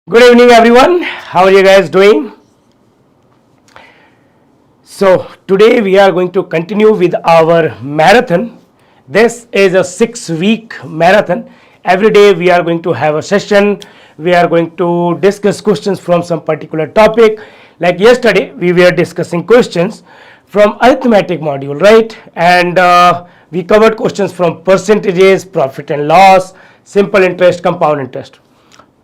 Good evening, everyone. How are you guys doing? So, today we are going to continue with our marathon. This is a 6-week marathon. Every day we are going to have a session. We are going to discuss questions from some particular topic. Like yesterday, we were discussing questions from arithmetic module, right? And we covered questions from percentages, profit and loss, simple interest, compound interest.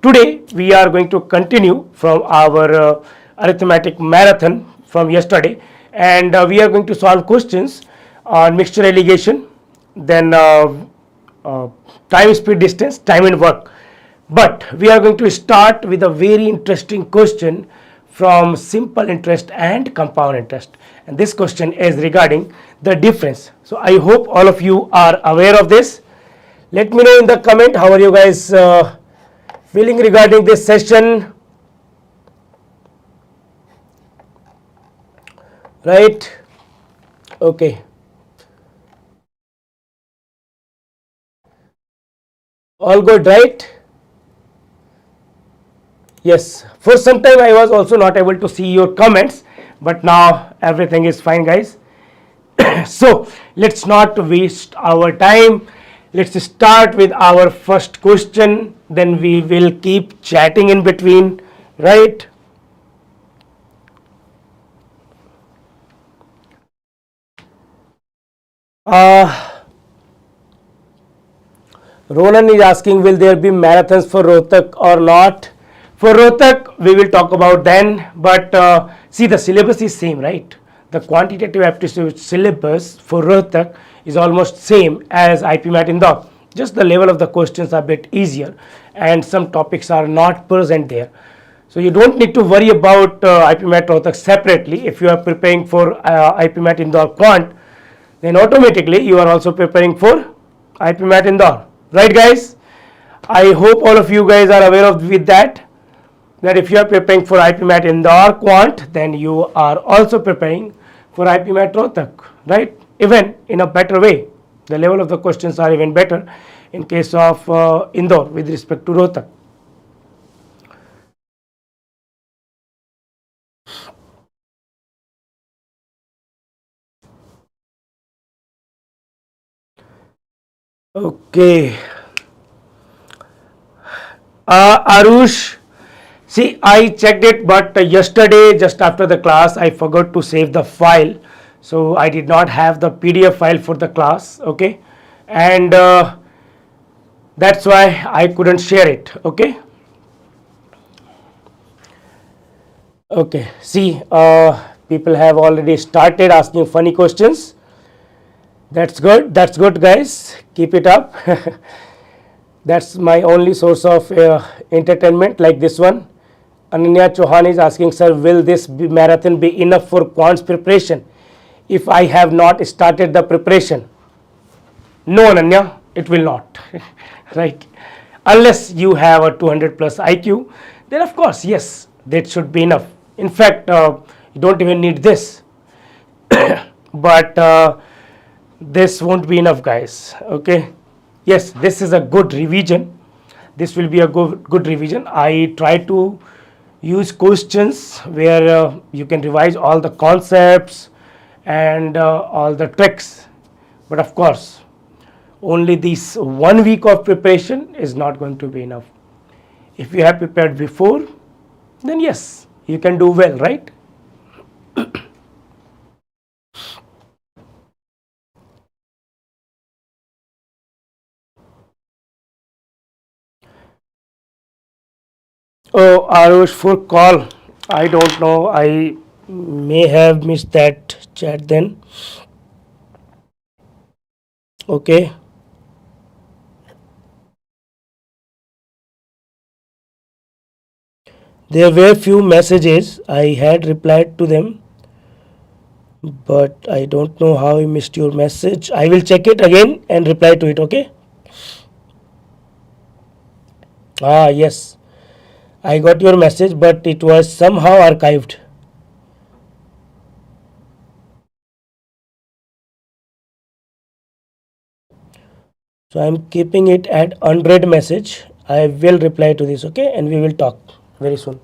Today we are going to continue from our arithmetic marathon from yesterday, and we are going to solve questions on mixture allegation, then time, speed, distance, time and work. But we are going to start with a very interesting question from simple interest and compound interest, and this question is regarding the difference. So I hope all of you are aware of this. Let me know in the comment how are you guys feeling regarding this session, right? Okay. All good, right? Yes. For some time I was also not able to see your comments, but now everything is fine, guys. So let's not waste our time. Let's start with our first question, then we will keep chatting in between, right? Ronan is asking, will there be marathons for Rohtak or not? For Rohtak, we will talk about then, but see, the syllabus is same, right? The quantitative aptitude syllabus for Rohtak is almost same as IPMAT Indore. Just the level of the questions are a bit easier and some topics are not present there. So you don't need to worry about IPMAT Rohtak separately. If you are preparing for IPMAT Indore Quant, then automatically you are also preparing for IPMAT Indore. Right, guys? I hope all of you guys are aware of with that if you are preparing for IPMAT Indore Quant, then you are also preparing for IPMAT Rohtak, right? Even in a better way. The level of the questions are even better in case of Indore with respect to Rohtak. Okay. Arush, see, I checked it, but yesterday, just after the class, I forgot to save the file. So I did not have the PDF file for the class, okay? And that's why I couldn't share it, okay? Okay, see, people have already started asking funny questions. That's good, guys. Keep it up. That's my only source of entertainment, like this one. Ananya Chauhan is asking, sir, will this marathon be enough for quants preparation if I have not started the preparation? No, Ananya, it will not. Right? Unless you have a 200 plus IQ, then of course, yes, that should be enough. In fact, you don't even need this. But this won't be enough, guys. Okay? Yes, this is a good revision. This will be a good revision. I try to use questions where you can revise all the concepts and all the tricks, but of course only this 1 week of preparation is not going to be enough. If you have prepared before, then yes, you can do well, right? Oh, Arush, for call, I don't know, I may have missed that chat then. Okay. There were few messages. I had replied to them, but I don't know how I missed your message. I will check it again and reply to it. Okay. Ah, yes. I got your message, but it was somehow archived. So I'm keeping it at unread message. I will reply to this, okay, and we will talk very soon.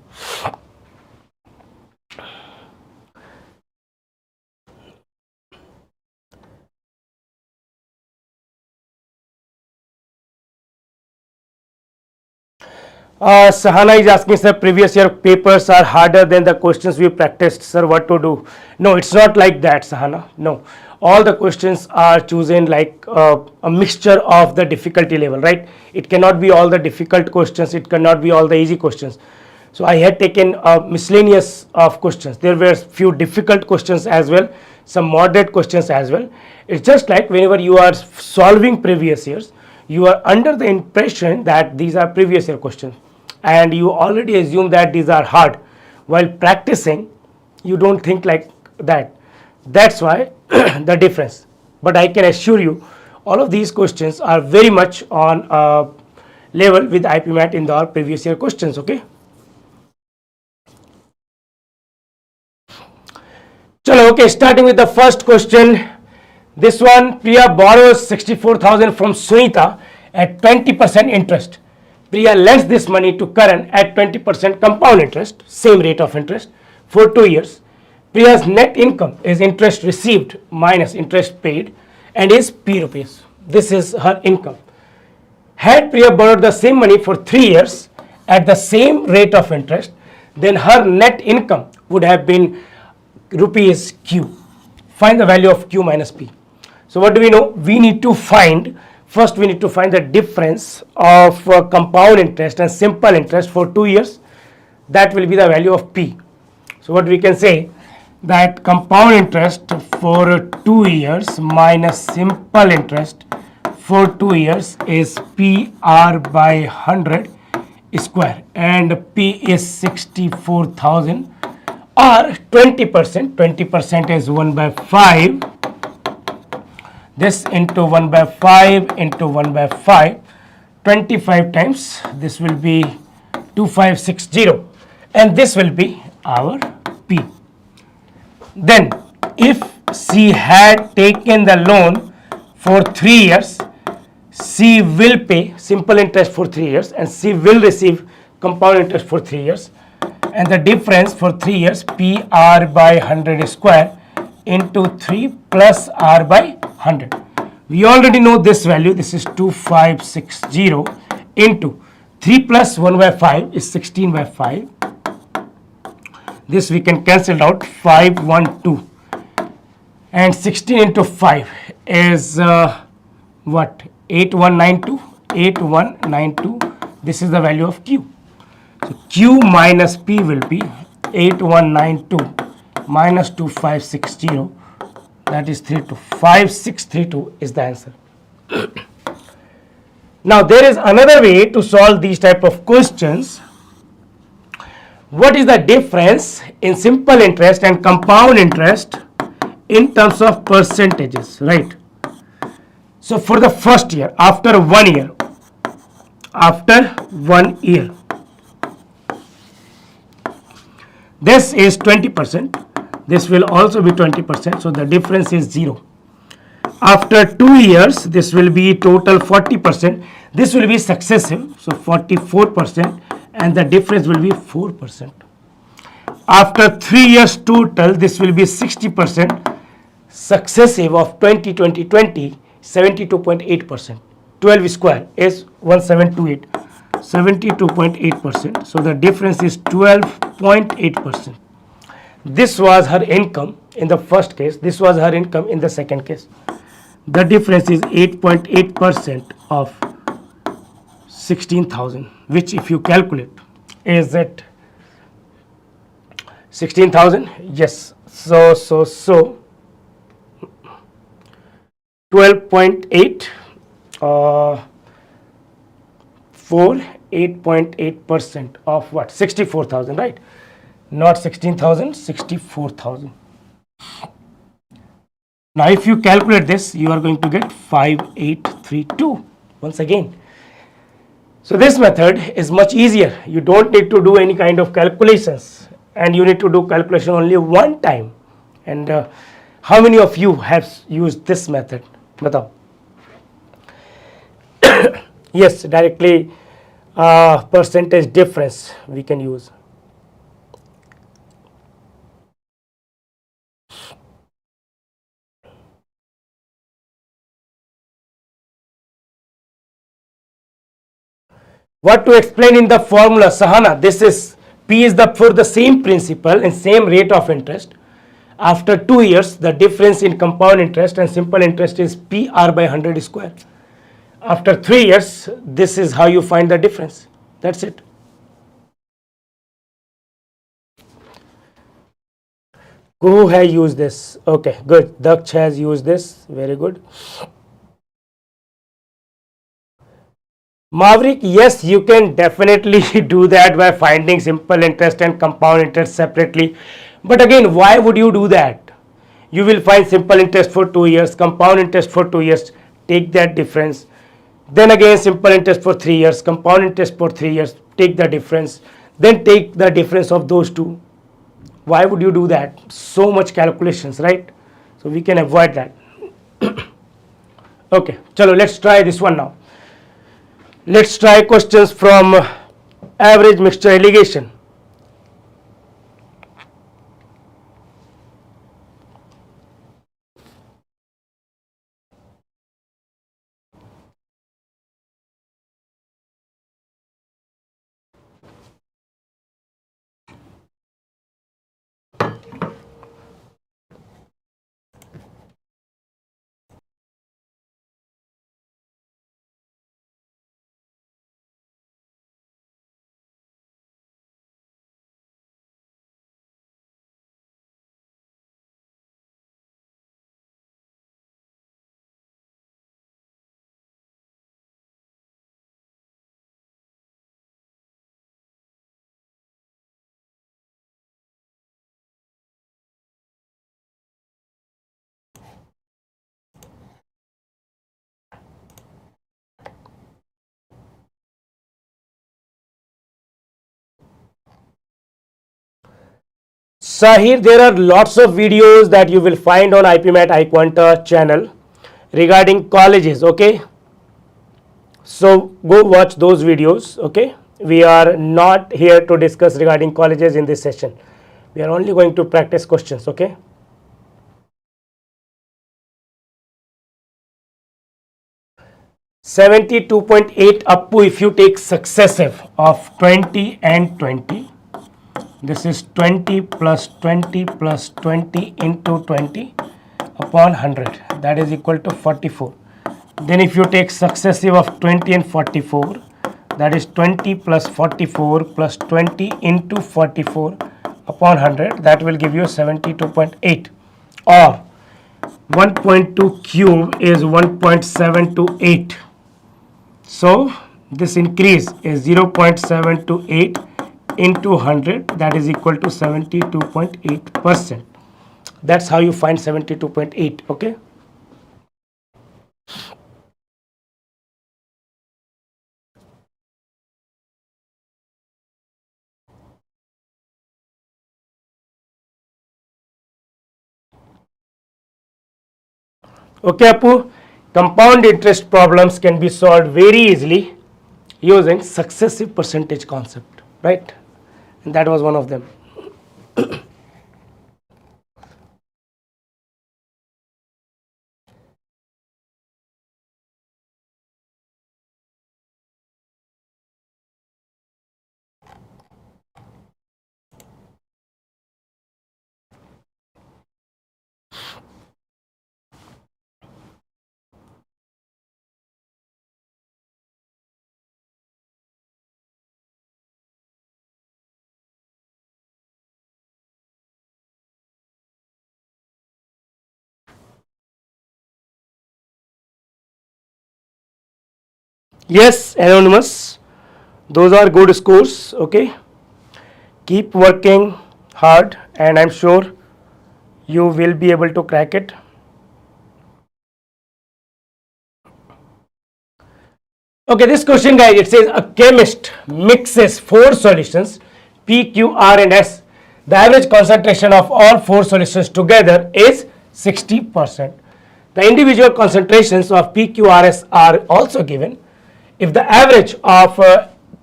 Sahana is asking, sir, previous year papers are harder than the questions we practiced. Sir, what to do? No, it's not like that, Sahana. No, all the questions are chosen like a mixture of the difficulty level, right? It cannot be all the difficult questions. It cannot be all the easy questions. So I had taken a miscellaneous of questions. There were few difficult questions as well, some moderate questions as well. It's just like whenever you are solving previous years, you are under the impression that these are previous year questions and you already assume that these are hard. While practicing, you don't think like that. That's why the difference. But I can assure you, all of these questions are very much on level with IPMAT Indore previous year questions. Okay. Chalo, okay, starting with the first question. This one, Priya borrows 64,000 from Sunita at 20% interest. Priya lends this money to Karan at 20% compound interest, same rate of interest, for 2 years. Priya's net income is interest received minus interest paid and is P rupees. This is her income. Had Priya borrowed the same money for 3 years at the same rate of interest, then her net income would have been rupees Q. Find the value of Q minus P. So what do we know? We need to find, first we need to find the difference of compound interest and simple interest for 2 years. That will be the value of P. So what we can say, that compound interest for 2 years minus simple interest for 2 years is PR by 100 square, and P is 64,000 or 20%. 20% is 1 by 5. This into 1 by 5 into 1 by 5, 25 times, this will be 2560, and this will be our P. Then if she had taken the loan for 3 years, she will pay simple interest for 3 years and she will receive compound interest for 3 years, and the difference for 3 years, PR by 100 square into 3 plus R by 100. We already know this value. This is 2560 into 3 plus 1 by 5 is 16 by 5. This we can cancel out, 512. And 16 into 5 is what? 8192. 8192. This is the value of Q. So Q minus P will be 8192 minus 2560. That is 5632 is the answer. Now there is another way to solve these type of questions. What is the difference in simple interest and compound interest in terms of percentages, right? So for the first year, after 1 year, this is 20%. This will also be 20%. So the difference is 0. After 2 years, this will be total 40%. This will be successive. So 44%, and the difference will be 4%. After 3 years total, this will be 60%. Successive of 20, 20, 20, 72.8%. 12 square is 1728. 72.8%. So the difference is 12.8%. This was her income in the first case. This was her income in the second case. The difference is 8.8% of 16,000, which if you calculate, is it 16,000? Yes. So 12.8 for 8.8% of what? 64,000, right? Not 16,000, 64,000. Now, if you calculate this, you are going to get 5832 once again. So, this method is much easier. You don't need to do any kind of calculations, and you need to do calculation only one time. And how many of you have used this method? Batao. Yes, directly percentage difference we can use. What to explain in the formula, Sahana? This is P is the for the same principal and same rate of interest. After 2 years, the difference in compound interest and simple interest is PR by 100 square. After 3 years, this is how you find the difference. That's it. Who has used this? Okay, good. Daksh has used this. Very good. Maverick, yes, you can definitely do that by finding simple interest and compound interest separately. But again, why would you do that? You will find simple interest for 2 years, compound interest for 2 years, take that difference. Then again, simple interest for 3 years, compound interest for 3 years, take the difference. Then take the difference of those two. Why would you do that? So much calculations, right? So we can avoid that. Okay, chalo, let's try this one now. Let's try questions from average mixture allegation. Sahir, there are lots of videos that you will find on IPMAT iQuanta channel regarding colleges, okay? So go watch those videos, okay? We are not here to discuss regarding colleges in this session. We are only going to practice questions, okay? $72.8 up to if you take successive of 20 and 20. This is 20 plus 20 plus 20 into 20 upon 100. That is equal to 44. Then if you take successive of 20 and 44, that is 20 plus 44 plus 20 into 44 upon 100. That will give you 72.8, or 1.2 cube is 1.728. So this increase is 0.728 into 100, that is equal to 72.8%. That's how you find 72.8, okay? Okay, Apu, compound interest problems can be solved very easily using successive percentage concept, right? And that was one of them. Yes, anonymous. Those are good scores. Okay. Keep working hard, and I'm sure you will be able to crack it. Okay, this question, guys, it says a chemist mixes 4 solutions P, Q, R, and S. The average concentration of all 4 solutions together is 60%. The individual concentrations of P, Q, R, S are also given. If the average of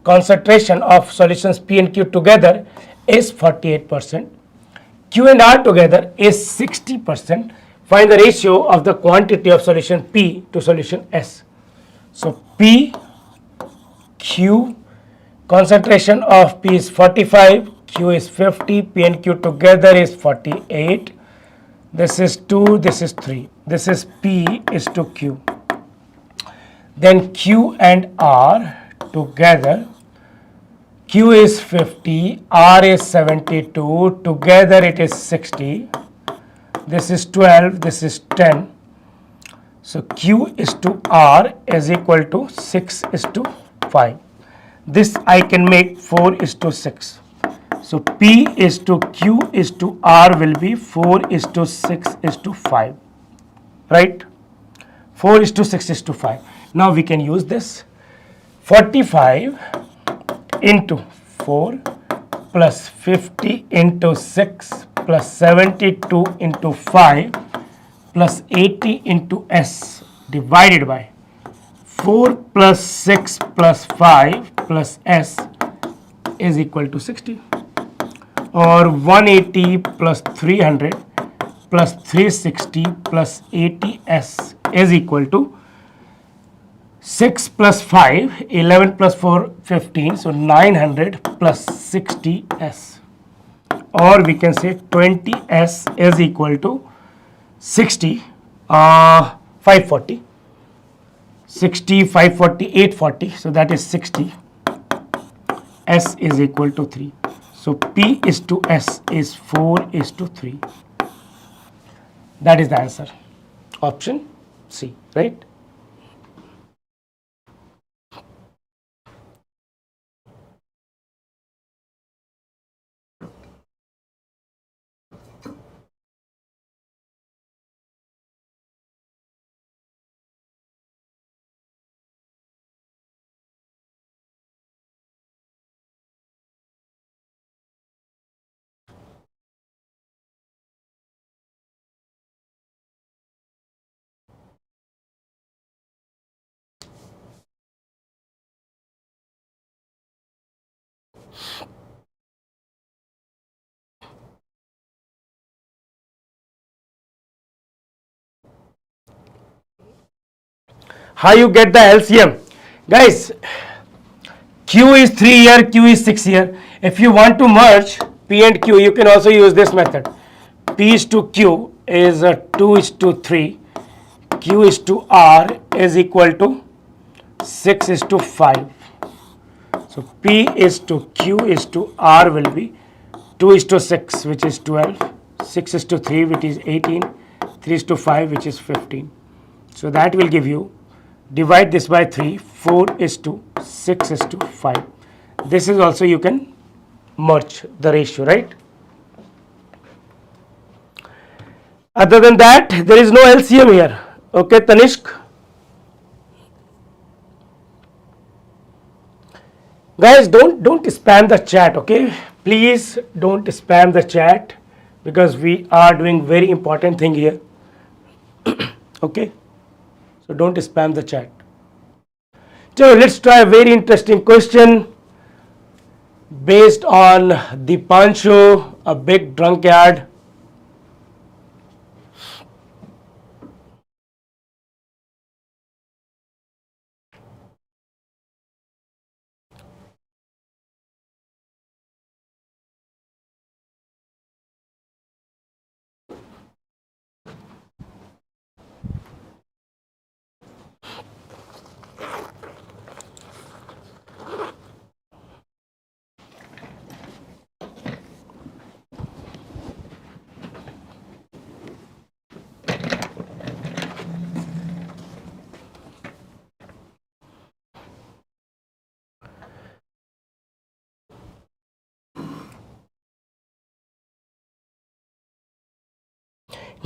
concentration of solutions P and Q together is 48%, Q and R together is 60%, find the ratio of the quantity of solution P to solution S. So P, Q, concentration of P is 45, Q is 50, P and Q together is 48. This is 2, this is 3. This is P is to Q. Then Q and R together, Q is 50, R is 72, together it is 60. This is 12, this is 10. So Q is to R is equal to 6 is to 5. This I can make 4 is to 6. So P is to Q is to R will be 4 is to 6 is to 5. Right? 4 is to 6 is to 5. Now we can use this. 45 into 4 plus 50 into 6 plus 72 into 5 plus 80 into S divided by 4 plus 6 plus 5 plus S is equal to 60, or 180 plus 300 plus 360 plus 80S is equal to 6 plus 5, 11 plus 4, 15, so 900 plus 60S, or we can say 20S is equal to 60, 540, 60, 540, 840, so that is 60, S is equal to 3. So P is to S is 4 is to 3. That is the answer. Option C, right? How you get the LCM? Guys, Q is 3 here, Q is 6 here. If you want to merge P and Q, you can also use this method. P is to Q is 2 is to 3. Q is to R is equal to 6 is to 5. So P is to Q is to R will be 2 is to 6, which is 12. 6 is to 3, which is 18. 3 is to 5, which is 15. So that will give you, divide this by 3, 4 is to 6 is to 5. This is also you can merge the ratio, right? Other than that, there is no LCM here. Okay, Tanishq? Guys, don't spam the chat, okay? Please don't spam the chat, because we are doing very important thing here. Okay? So don't spam the chat. So let's try a very interesting question based on Dipanshu, a big drunkard.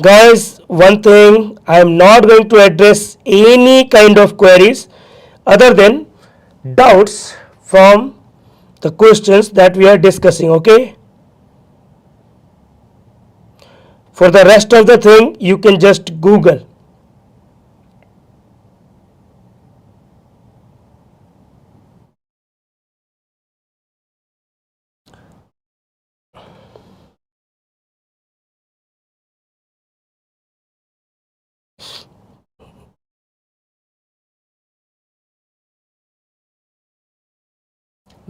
Guys, one thing, I am not going to address any kind of queries other than doubts from the questions that we are discussing, okay? For the rest of the thing, you can just Google.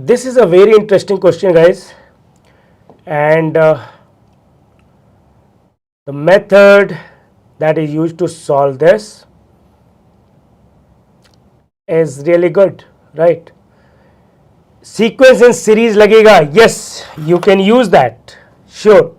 This is a very interesting question, guys, and the method that is used to solve this is really good, right? Sequence and series लगेगा, yes, you can use that, sure.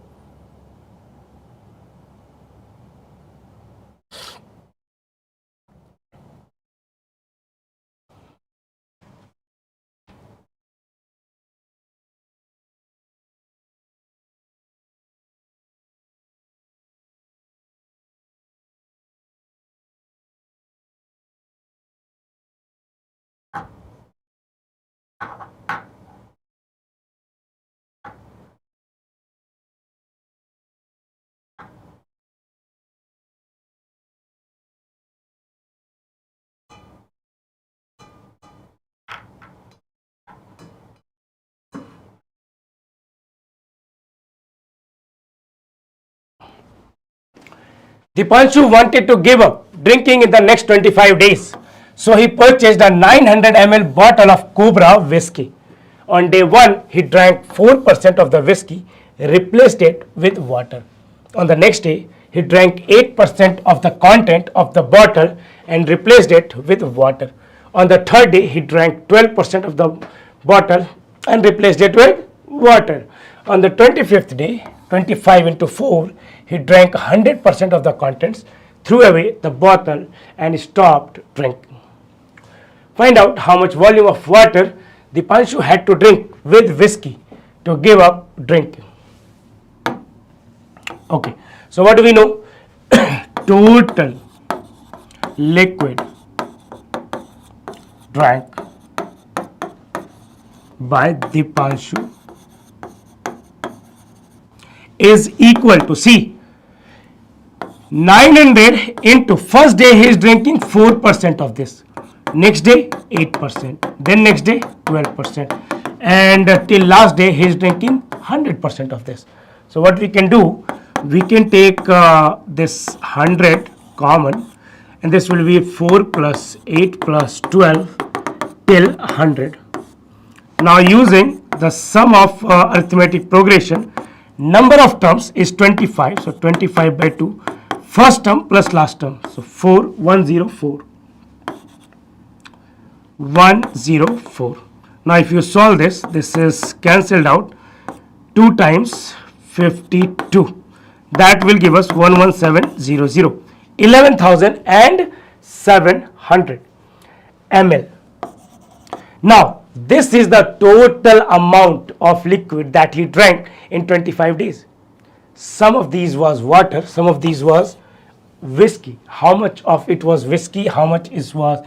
Dipanshu wanted to give up drinking in the next 25 days. So he purchased a 900 ml bottle of Cobra whiskey. On day 1, he drank 4% of the whiskey, replaced it with water. On the next day, he drank 8% of the content of the bottle and replaced it with water. On the third day, he drank 12% of the bottle and replaced it with water. On the 25th day, 25 into 4, he drank 100% of the contents, threw away the bottle and stopped drinking. Find out how much volume of water Dipanshu had to drink with whiskey to give up drinking. Okay, so what do we know? Total liquid drank by Dipanshu is equal to, see, 900 into first day he is drinking 4% of this, next day 8%, then next day 12%, and till last day he is drinking 100% of this. So what we can do, we can take this 100 common, and this will be 4 plus 8 plus 12 till 100. Now using the sum of arithmetic progression, number of terms is 25, so 25 by 2, first term plus last term, so 4, 104. 104. Now if you solve this, this is cancelled out, 2 times 52, that will give us 11700, 11,700 ml. Now this is the total amount of liquid that he drank in 25 days. Some of these was water, some of these was whiskey. How much of it was whiskey, how much is was,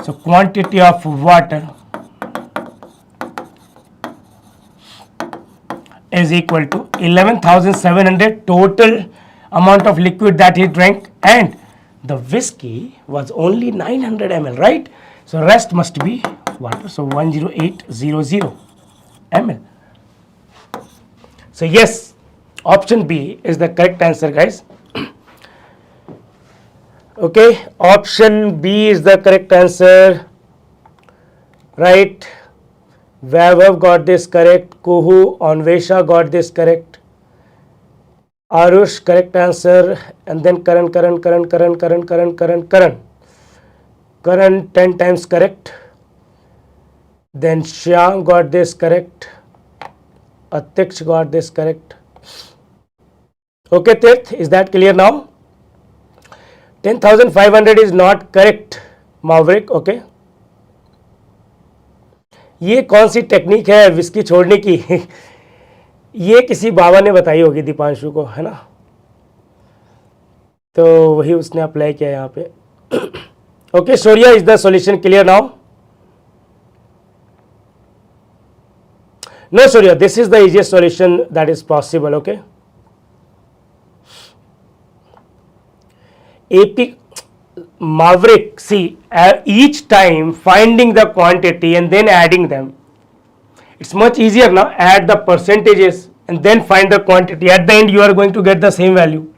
so quantity of water is equal to 11,700 total amount of liquid that he drank, and the whiskey was only 900 ml, right? So rest must be water, so 10800 ml. So yes, option B is the correct answer, guys. Okay, option B is the correct answer, right? Vaibhav got this correct, Kuhu, Anvesha got this correct, Arush correct answer, and then Karan 10 times correct, then Shyam got this correct, Atiksh got this correct. Okay, Tirth, is that clear now? 10,500 is not correct, Maverick, okay. ये कौन सी technique है whisky छोड़ने की? ये किसी बाबा ने बताई होगी दीपांशु को, है ना. तो वही उसने अप्लाई किया यहाँ पे. Okay, Shorya, is the solution clear now? No, Shorya, this is the easiest solution that is possible. Okay. AP Maverick, see, each time finding the quantity and then adding them. It's much easier now. Add the percentages and then find the quantity. At the end, you are going to get the same value.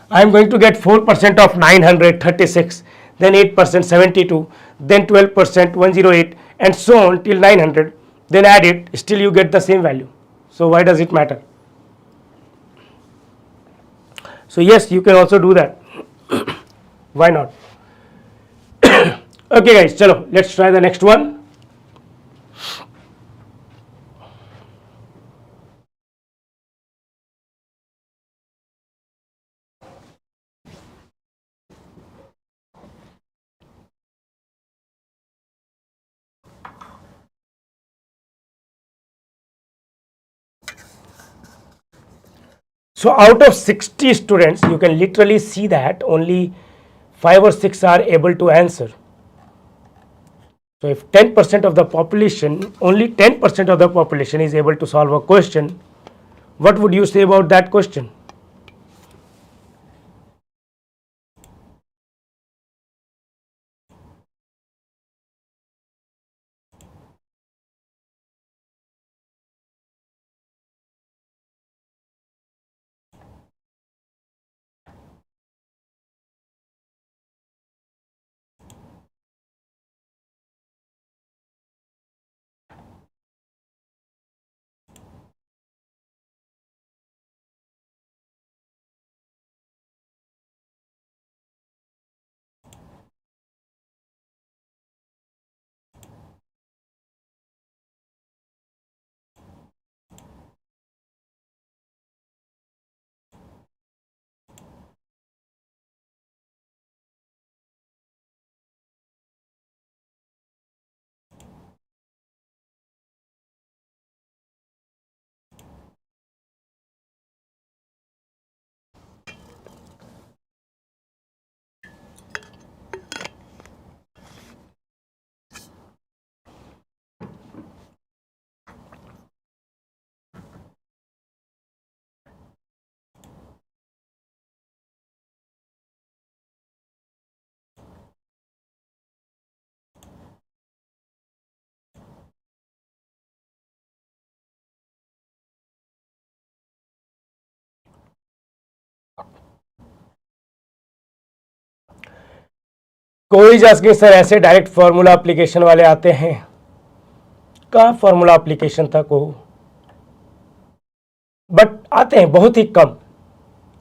I am going to get 4% of 936, then 8% 72, then 12% 108, and so on till 900. Then add it, still you get the same value. So why does it matter? So yes, you can also do that. Why not? Okay guys, chalo, let's try the next one. So out of 60 students, you can literally see that only 5 or 6 are able to answer. So if 10% of the population, only 10% of the population is able to solve a question, what would you say about that question? कोई जासके sir ऐसे direct formula application वाले आते हैं, कहाँ formula application था को, but आते हैं बहुत ही कम,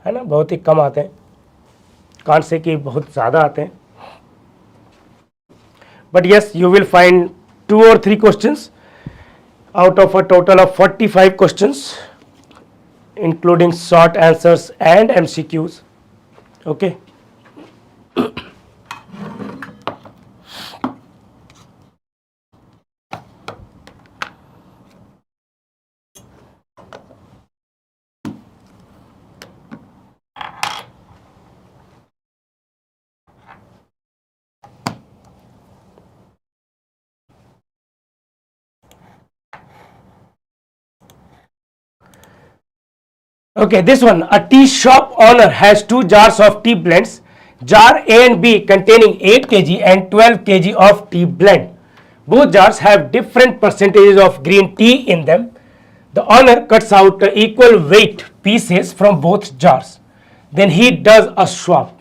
है ना, बहुत ही कम आते हैं, कांट से कि बहुत ज़्यादा आते हैं. But yes, you will find 2 or 3 questions out of a total of 45 questions, including short answers and MCQs. Okay. Okay, this one, a tea shop owner has 2 jars of tea blends, jar A and B containing 8 kg and 12 kg of tea blend. Both jars have different percentages of green tea in them. The owner cuts out equal weight pieces from both jars. Then he does a swap.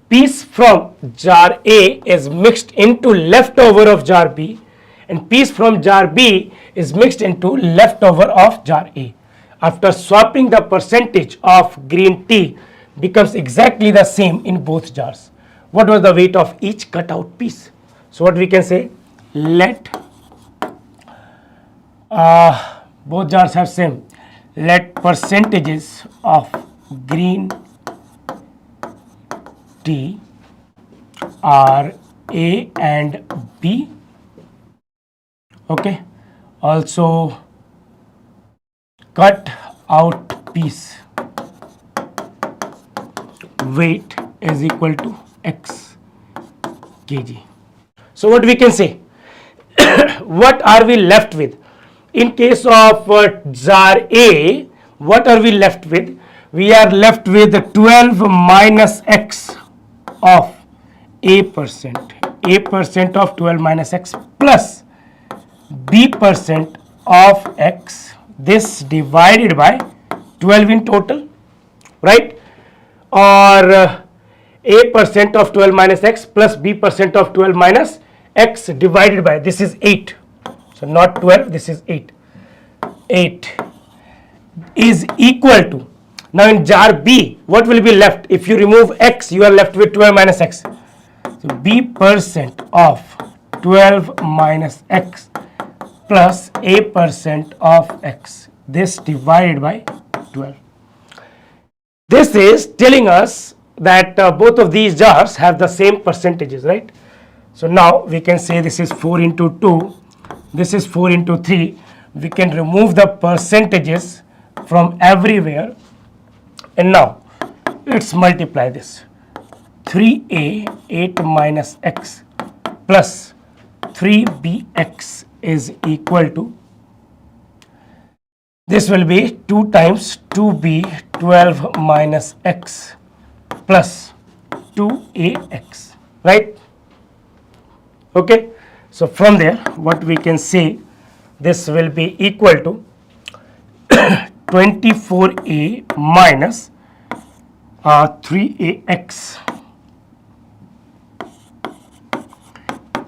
Piece from jar A is mixed into leftover of jar B, and piece from jar B is mixed into leftover of jar A. After swapping, the percentage of green tea becomes exactly the same in both jars. What was the weight of each cut out piece? So what we can say, let both jars have same, let percentages of green tea are A and B. Okay, also cut out piece weight is equal to x kg. So what we can say, what are we left with? In case of jar A, what are we left with? We are left with 12 minus x of A percent of 12 minus x plus B percent of x, this divided by 12 in total, right? Or A percent of 12 minus x plus B percent of 12 minus x divided by, this is 8. So not 12, this is 8. 8 is equal to, now in jar B, what will be left? If you remove x, you are left with 12 minus x. So B percent of 12 minus x plus A percent of x, this divided by 12. This is telling us that both of these jars have the same percentages, right? So now we can say this is 4 into 2, this is 4 into 3. We can remove the percentages from everywhere, and now let's multiply this. 3a 8 minus x plus 3bx is equal to, this will be 2 times 2b 12 minus x plus 2ax, right? Okay, so from there what we can say, this will be equal to 24a minus 3ax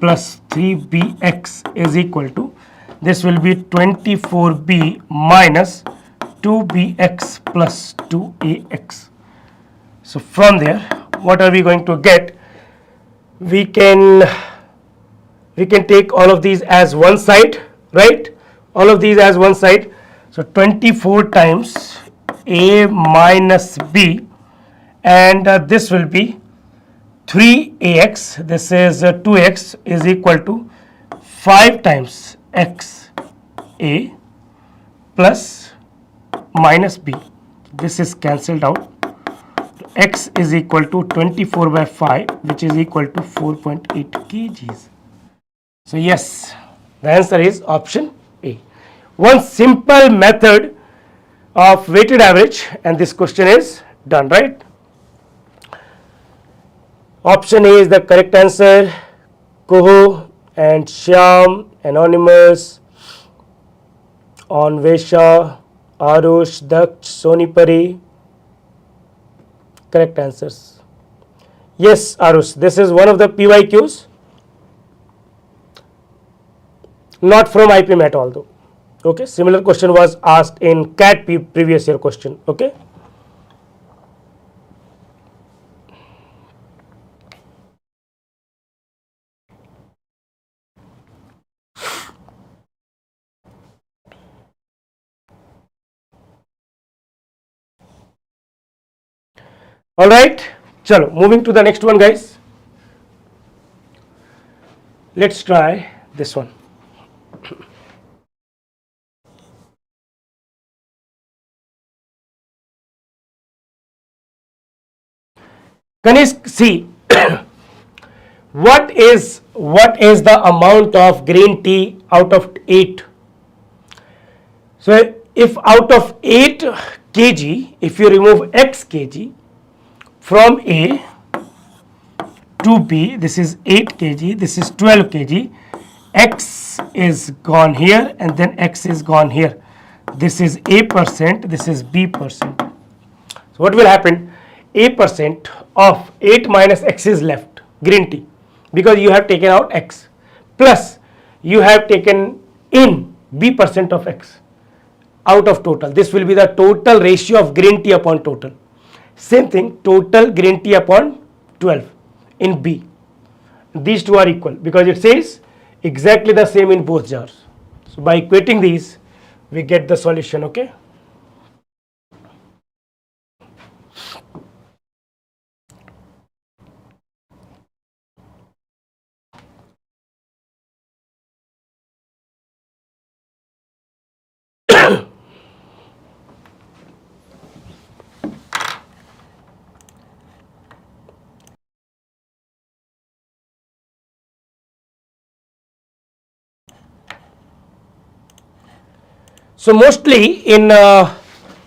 plus 3bx is equal to, this will be 24b minus 2bx plus 2ax. So from there what are we going to get? We can take all of these as one side, right? All of these as one side. So 24 times a minus b, and this will be 3ax, this is 2x is equal to 5 times x a plus minus b. This is cancelled out. X is equal to 24 by 5, which is equal to 4.8 kgs. So yes, the answer is option A. One simple method of weighted average, and this question is done, right? Option A is the correct answer. Kuhu and Shyam, Anonymous, Onvesha, Arush, Daksh, Sonipari, correct answers. Yes, Arush, this is one of the PYQs, not from IPMAT although. Okay, similar question was asked in CAT previous year question. Okay. All right, chalo, moving to the next one, guys. Let's try this one. Kanishk, see, what is the amount of green tea out of 8? So if out of 8 kg, if you remove x kg from A to B, this is 8 kg, this is 12 kg, x is gone here and then x is gone here. This is A percent, this is B percent. So what will happen? A percent of 8 minus x is left, green tea, because you have taken out x, plus you have taken in B percent of x out of total. This will be the total ratio of green tea upon total. Same thing, total green tea upon 12 in B. These two are equal because it says exactly the same in both jars. So by equating these, we get the solution. Okay. So mostly in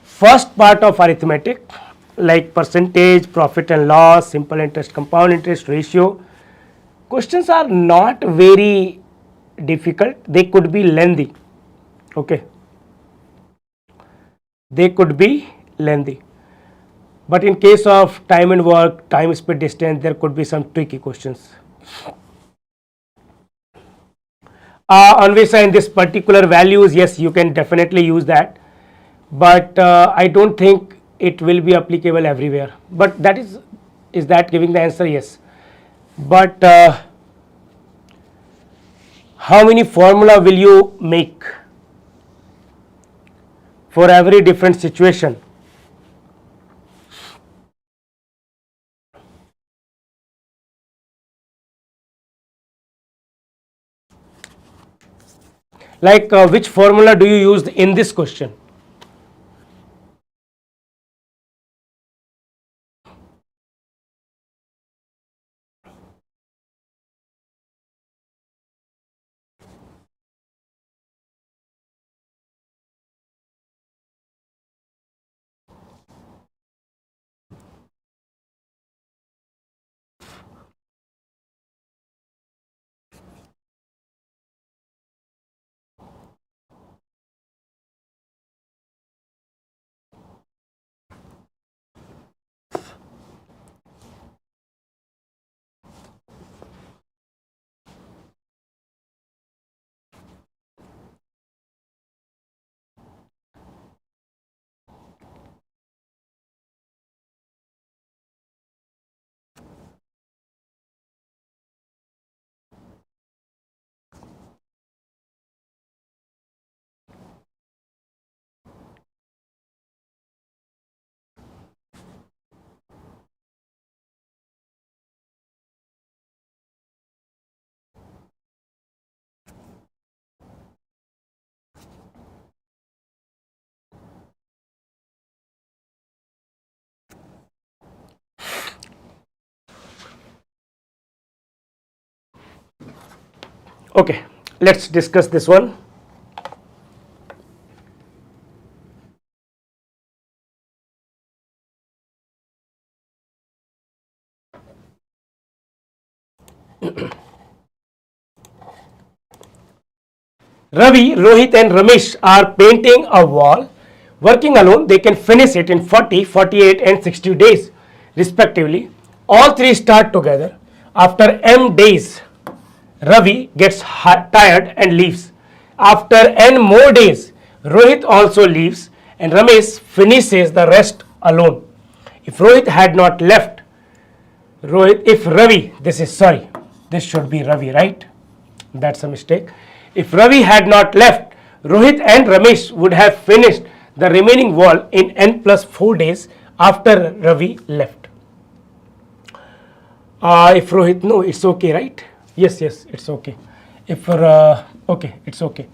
first part of arithmetic, like percentage, profit and loss, simple interest, compound interest, ratio, questions are not very difficult. They could be lengthy. Okay, they could be lengthy. But in case of time and work, time, speed, distance, there could be some tricky questions. Anvisa, in this particular values, yes, you can definitely use that, but I don't think it will be applicable everywhere. But that is that giving the answer? Yes. But how many formula will you make for every different situation? Like which formula do you use in this question? Okay, let's discuss this one. Ravi, Rohit and Ramesh are painting a wall. Working alone, they can finish it in 40, 48 and 60 days respectively. All three start together. After M days, Ravi gets tired and leaves. After N more days, Rohit also leaves and Ramesh finishes the rest alone. If Rohit had not left, if Ravi, this should be Ravi, right? That's a mistake. If Ravi had not left, Rohit and Ramesh would have finished the remaining wall in N plus 4 days after Ravi left. If Rohit, no, it's okay, right? Yes, it's okay. If okay, it's okay.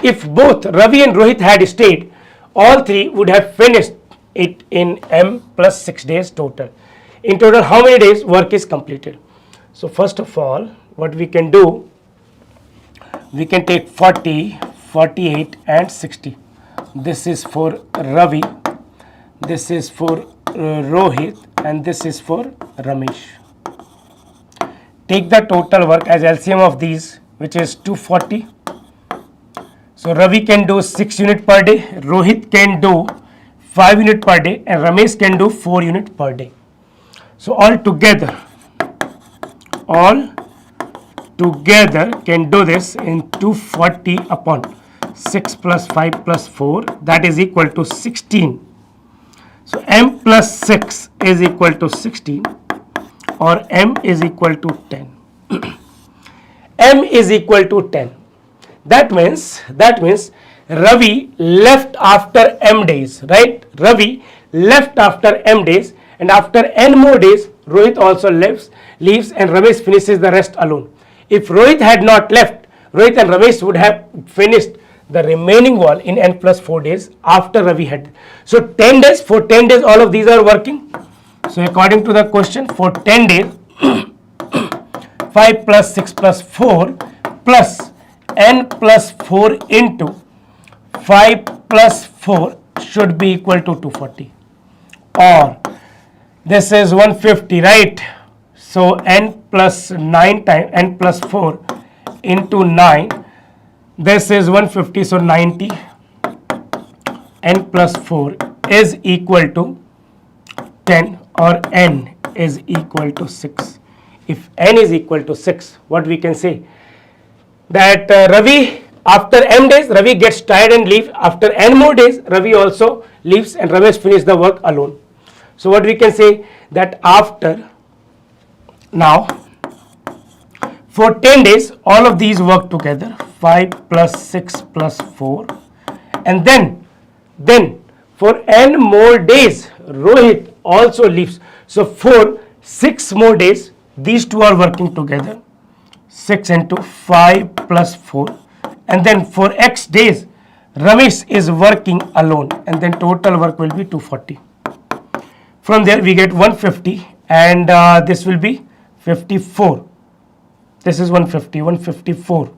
If both Ravi and Rohit had stayed, all three would have finished it in M plus 6 days total. In total, how many days work is completed? So first of all, what we can do, we can take 40, 48 and 60. This is for Ravi, this is for Rohit and this is for Ramesh. Take the total work as LCM of these, which is 240. So Ravi can do 6 units per day, Rohit can do 5 units per day and Ramesh can do 4 units per day. So all together can do this in 240 upon 6 plus 5 plus 4, that is equal to 16. So M plus 6 is equal to 16 or M is equal to 10. M is equal to 10. That means Ravi left after M days, right? Ravi left after M days and after N more days, Rohit also leaves and Ramesh finishes the rest alone. If Rohit had not left, Rohit and Ramesh would have finished the remaining wall in N plus 4 days after Ravi had. So 10 days, for 10 days all of these are working. So according to the question, for 10 days, 5 plus 6 plus 4 plus N plus 4 into 5 plus 4 should be equal to 240, or this is 150, right? So n plus 9 times n plus 4 into 9, this is 150, so 90, n plus 4 is equal to 10, or n is equal to 6. If n is equal to 6, what we can say? That Ravi, after m days, Ravi gets tired and leaves. After n more days, Ravi also leaves, and Ravi has finished the work alone. So what we can say, that after, now, for 10 days, all of these work together, 5 plus 6 plus 4, and then for n more days, Rohit also leaves. So for 6 more days, these two are working together, 6 into 5 plus 4, and then for x days, Ramesh is working alone, and then total work will be 240. From there we get 150, and this will be 54. This is 150, 154,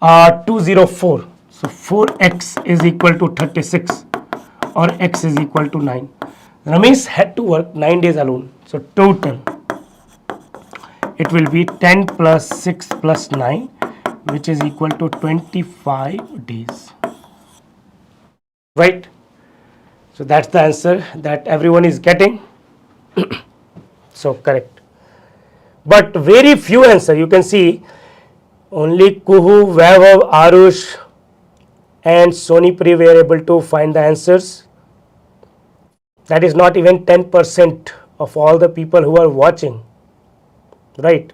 204. So 4x is equal to 36, or x is equal to 9. Ramesh had to work 9 days alone. So total, it will be 10 plus 6 plus 9, which is equal to 25 days. Right? So that's the answer that everyone is getting. So correct. But very few answer. You can see only Kuhu, Vaibhav, Arush and Sonipri were able to find the answers. That is not even 10% of all the people who are watching. Right?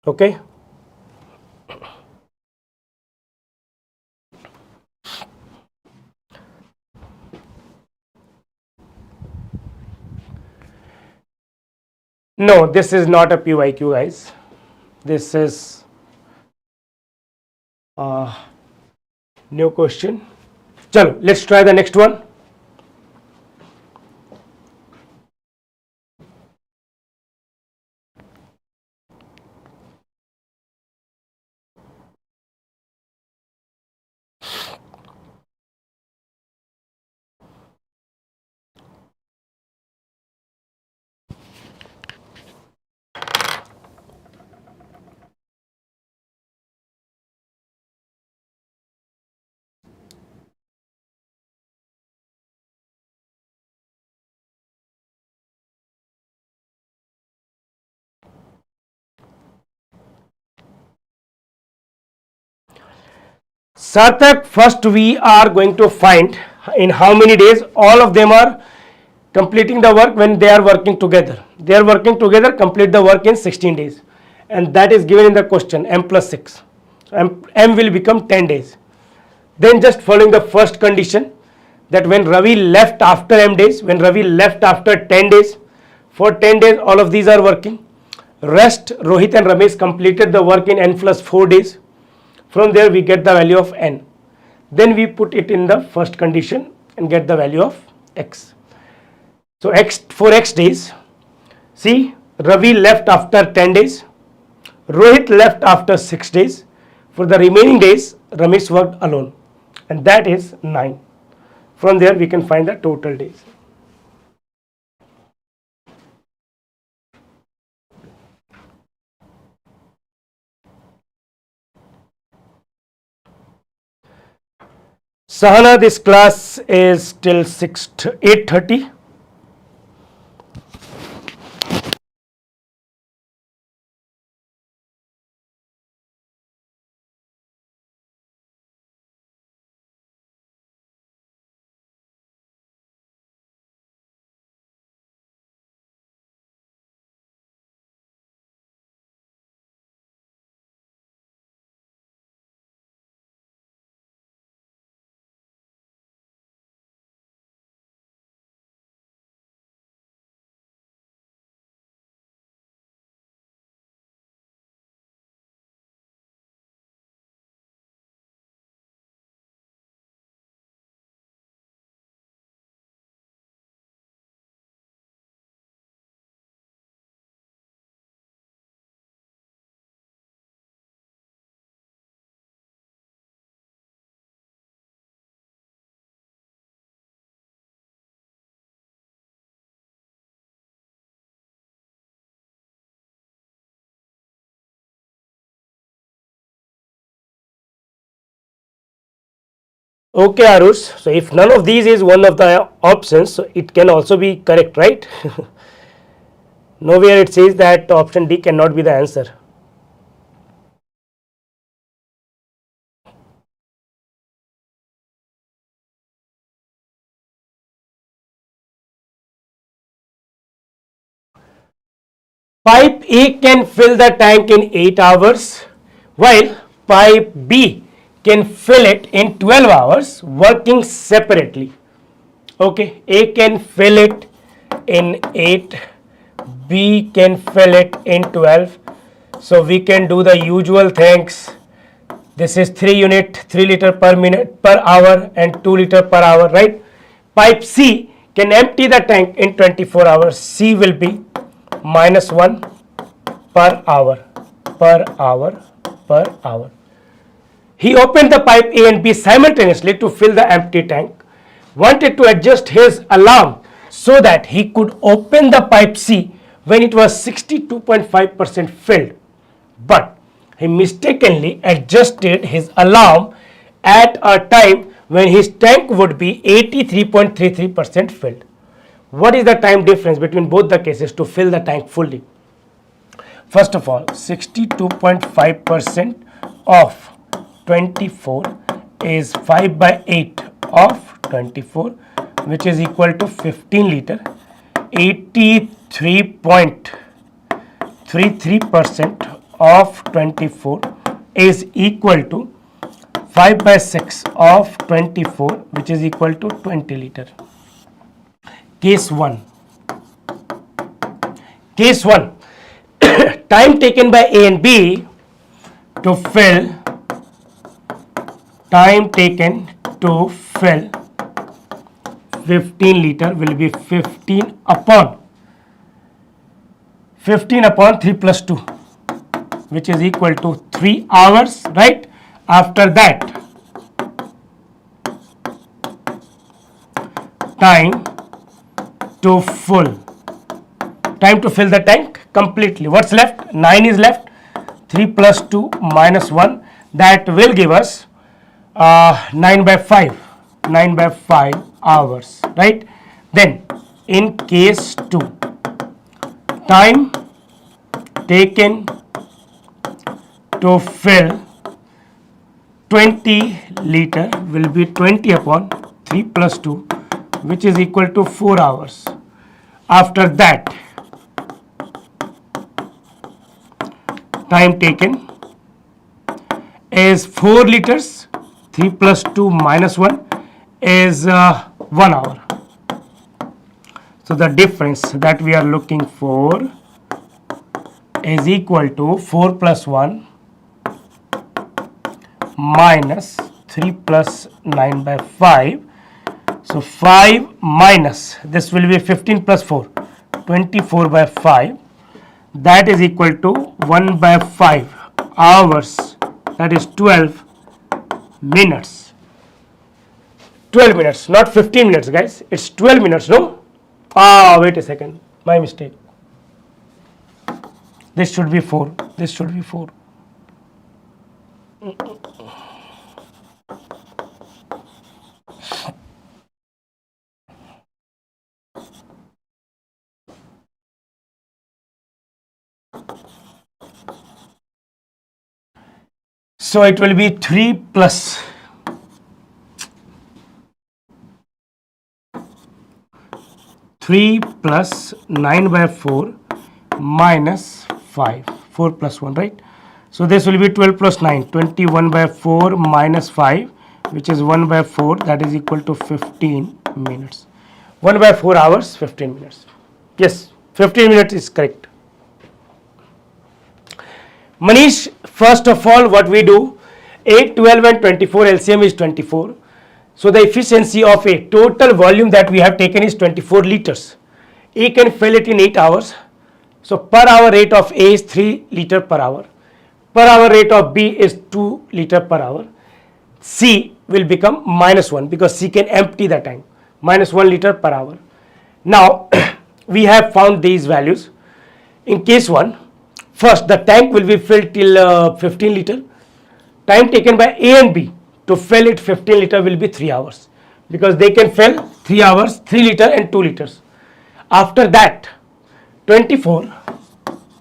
Okay. No, this is not a PYQ, guys. This is a new question. Chalo, let's try the next one. Sarthak, first we are going to find in how many days all of them are completing the work when they are working together. They are working together, complete the work in 16 days. And that is given in the question, m plus 6. So m will become 10 days. Then just following the first condition, that when Ravi left after m days, when Ravi left after 10 days, for 10 days all of these are working. Rest, Rohit and Ramesh completed the work in n plus 4 days. From there we get the value of n. Then we put it in the first condition and get the value of x. So x, for x days, see, Ravi left after 10 days, Rohit left after 6 days. For the remaining days, Ramesh worked alone, and that is 9. From there we can find the total days. Sahana, this class is till 8:30. Okay, Arush. So if none of these is one of the options, so it can also be correct, right? Nowhere it says that option D cannot be the answer. Pipe A can fill the tank in 8 hours, while pipe B can fill it in 12 hours, working separately. Okay, A can fill it in 8, B can fill it in 12. So we can do the usual things. This is 3 unit, 3 liter per minute per hour and 2 liter per hour, right? Pipe C can empty the tank in 24 hours. C will be -1 per hour, per hour, per hour. He opened the pipe A and B simultaneously to fill the empty tank, wanted to adjust his alarm so that he could open the pipe C when it was 62.5% filled. But he mistakenly adjusted his alarm at a time when his tank would be 83.33% filled. What is the time difference between both the cases to fill the tank fully? First of all, 62.5% of 24 is 5 by 8 of 24, which is equal to 15 liter. 83.33% of 24 is equal to 5 by 6 of 24, which is equal to 20 liter. Case 1. Case 1. Time taken by A and B to fill, time taken to fill 15 liter will be 15 upon 3 plus 2, which is equal to 3 hours, right? After that, time to fill the tank completely. What's left? 9 is left. 3 plus 2 minus 1, that will give us 9 by 5 hours, right? Then in case 2, time taken to fill 20 liter will be 20 upon 3 plus 2, which is equal to 4 hours. After that, time taken is 4 liters. 3 plus 2 minus 1 is 1 hour. So the difference that we are looking for is equal to 4 plus 1 minus 3 plus 9 by 5. So 5 minus, this will be 15 plus 4, 24 by 5. That is equal to 1 by 5 hours. That is 12 minutes. 12 minutes, not 15 minutes, guys. It's 12 minutes, no? Wait a second. My mistake. This should be 4. This should be 4. So it will be 3 plus 3 plus 9 by 4 minus 5. 4 plus 1, right? So this will be 12 plus 9, 21 by 4 minus 5, which is 1 by 4, that is equal to 15 minutes. 1 by 4 hours, 15 minutes. Yes, 15 minutes is correct. Manish, first of all, what we do, 8, 12 and 24, LCM is 24. So the efficiency of a total volume that we have taken is 24 liters. A can fill it in 8 hours. So per hour rate of A is 3 liter per hour. Per hour rate of B is 2 liter per hour. C will become -1 because C can empty the tank. -1 liter per hour. Now we have found these values. In case 1, first the tank will be filled till 15 liter. Time taken by A and B to fill it 15 liter will be 3 hours, because they can fill 3 hours 3 liter and 2 liters. After that, 24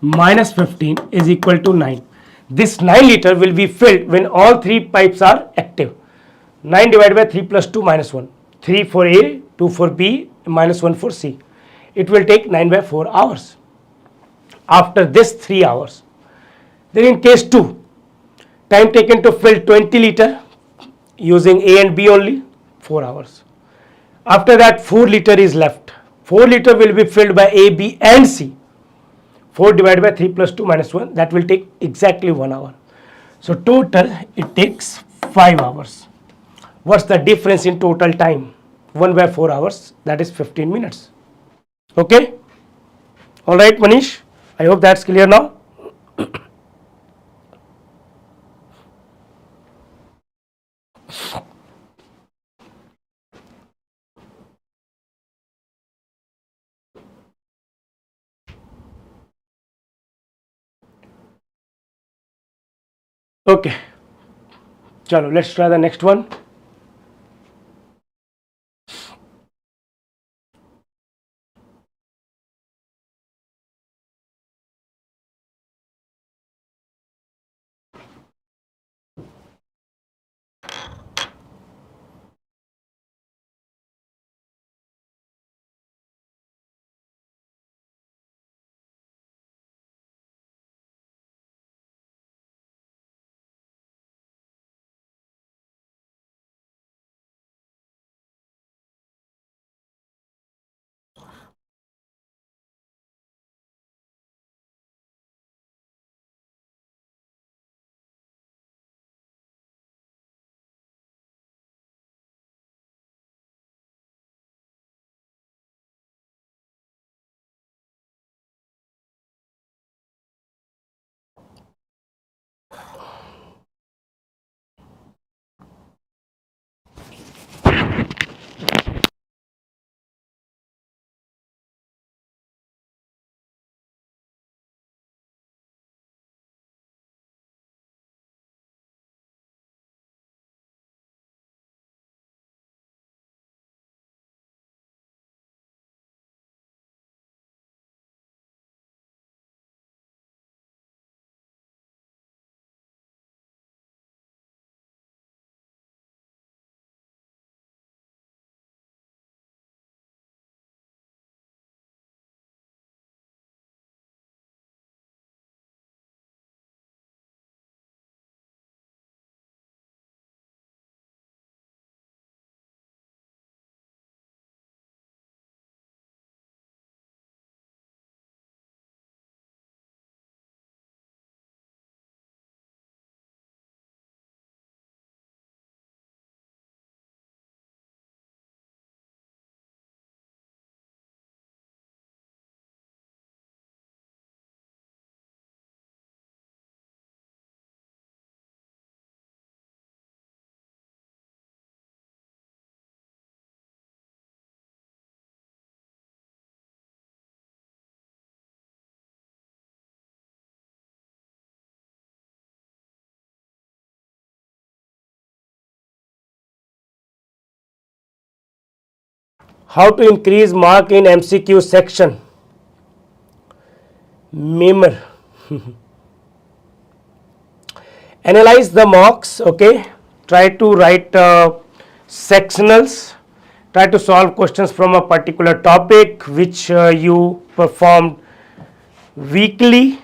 minus 15 is equal to 9. This 9 liter will be filled when all 3 pipes are active. 9 divided by 3 plus 2 minus 1. 3 for A, 2 for B, minus 1 for C. It will take 9 by 4 hours. After this 3 hours. Then in case 2, time taken to fill 20 liter using A and B only, 4 hours. After that 4 liter is left. 4 liter will be filled by A, B and C. 4 divided by 3 plus 2 minus 1, that will take exactly 1 hour. So total it takes 5 hours. What's the difference in total time? 1 by 4 hours, that is 15 minutes. Okay? Alright Manish, I hope that's clear now. Okay, chalo, let's try the next one. How to increase mark in MCQ section? Memor. Analyze the marks, okay? Try to write sectionals. Try to solve questions from a particular topic which you performed weekly,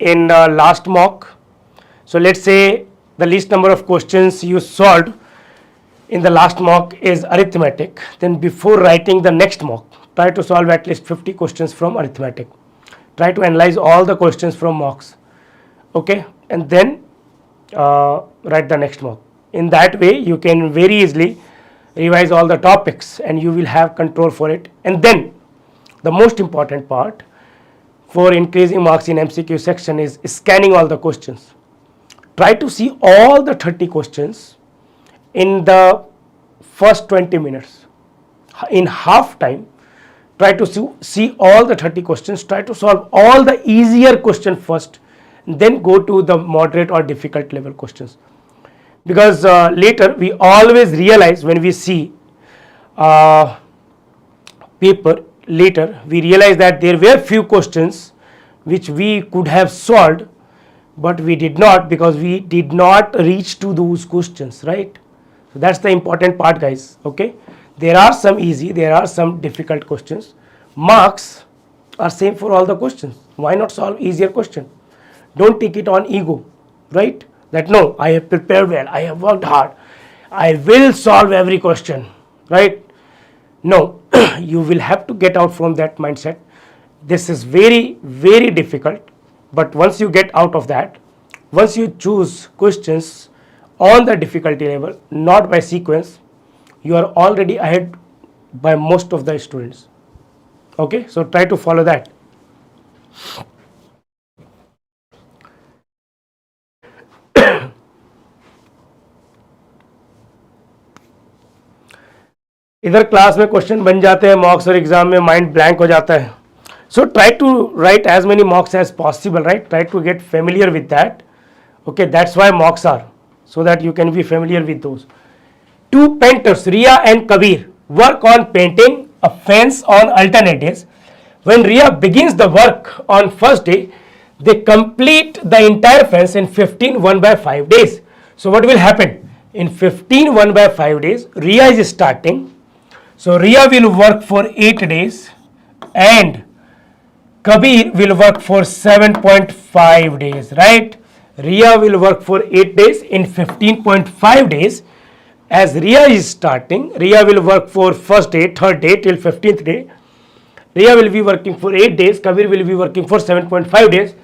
in last mock. So let's say the least number of questions you solved in the last mock is arithmetic. Then before writing the next mock, try to solve at least 50 questions from arithmetic. Try to analyze all the questions from mocks, okay, and then write the next mock. In that way you can very easily revise all the topics and you will have control for it. And then the most important part for increasing marks in MCQ section is scanning all the questions. Try to see all the 30 questions in the first 20 minutes. In half time, try to see all the 30 questions, try to solve all the easier questions first, then go to the moderate or difficult level questions. because later we always realize when we see paper later, we realize that there were few questions which we could have solved, but we did not, because we did not reach to those questions, right? So that's the important part, guys. Okay, there are some easy, there are some difficult questions. Marks are same for all the questions. Why not solve easier question? Don't take it on ego, right? That no, I have prepared well, I have worked hard, I will solve every question, right? No, you will have to get out from that mindset. This is very, very difficult, but once you get out of that, once you choose questions on the difficulty level, not by sequence, you are already ahead by most of the students. Okay, so try to follow that. इधर class में question बन जाते हैं मॉक्स और exam में mind blank हो जाता है. So try to write as many mocks as possible, right? Try to get familiar with that. Okay, that's why mocks are, so that you can be familiar with those. Two painters, Ria and Kabir, work on painting a fence on alternate days. When Ria begins the work on first day, they complete the entire fence in 15 1/5 days. So what will happen? In 15 1/5 days, Ria is starting. So Ria will work for 8 days and Kabir will work for 7.5 days, right? Ria will work for 8 days in 15.5 days. As Ria is starting, Ria will work for first day, third day till 15th day. Ria will be working for 8 days, Kabir will be working for 7.5 days.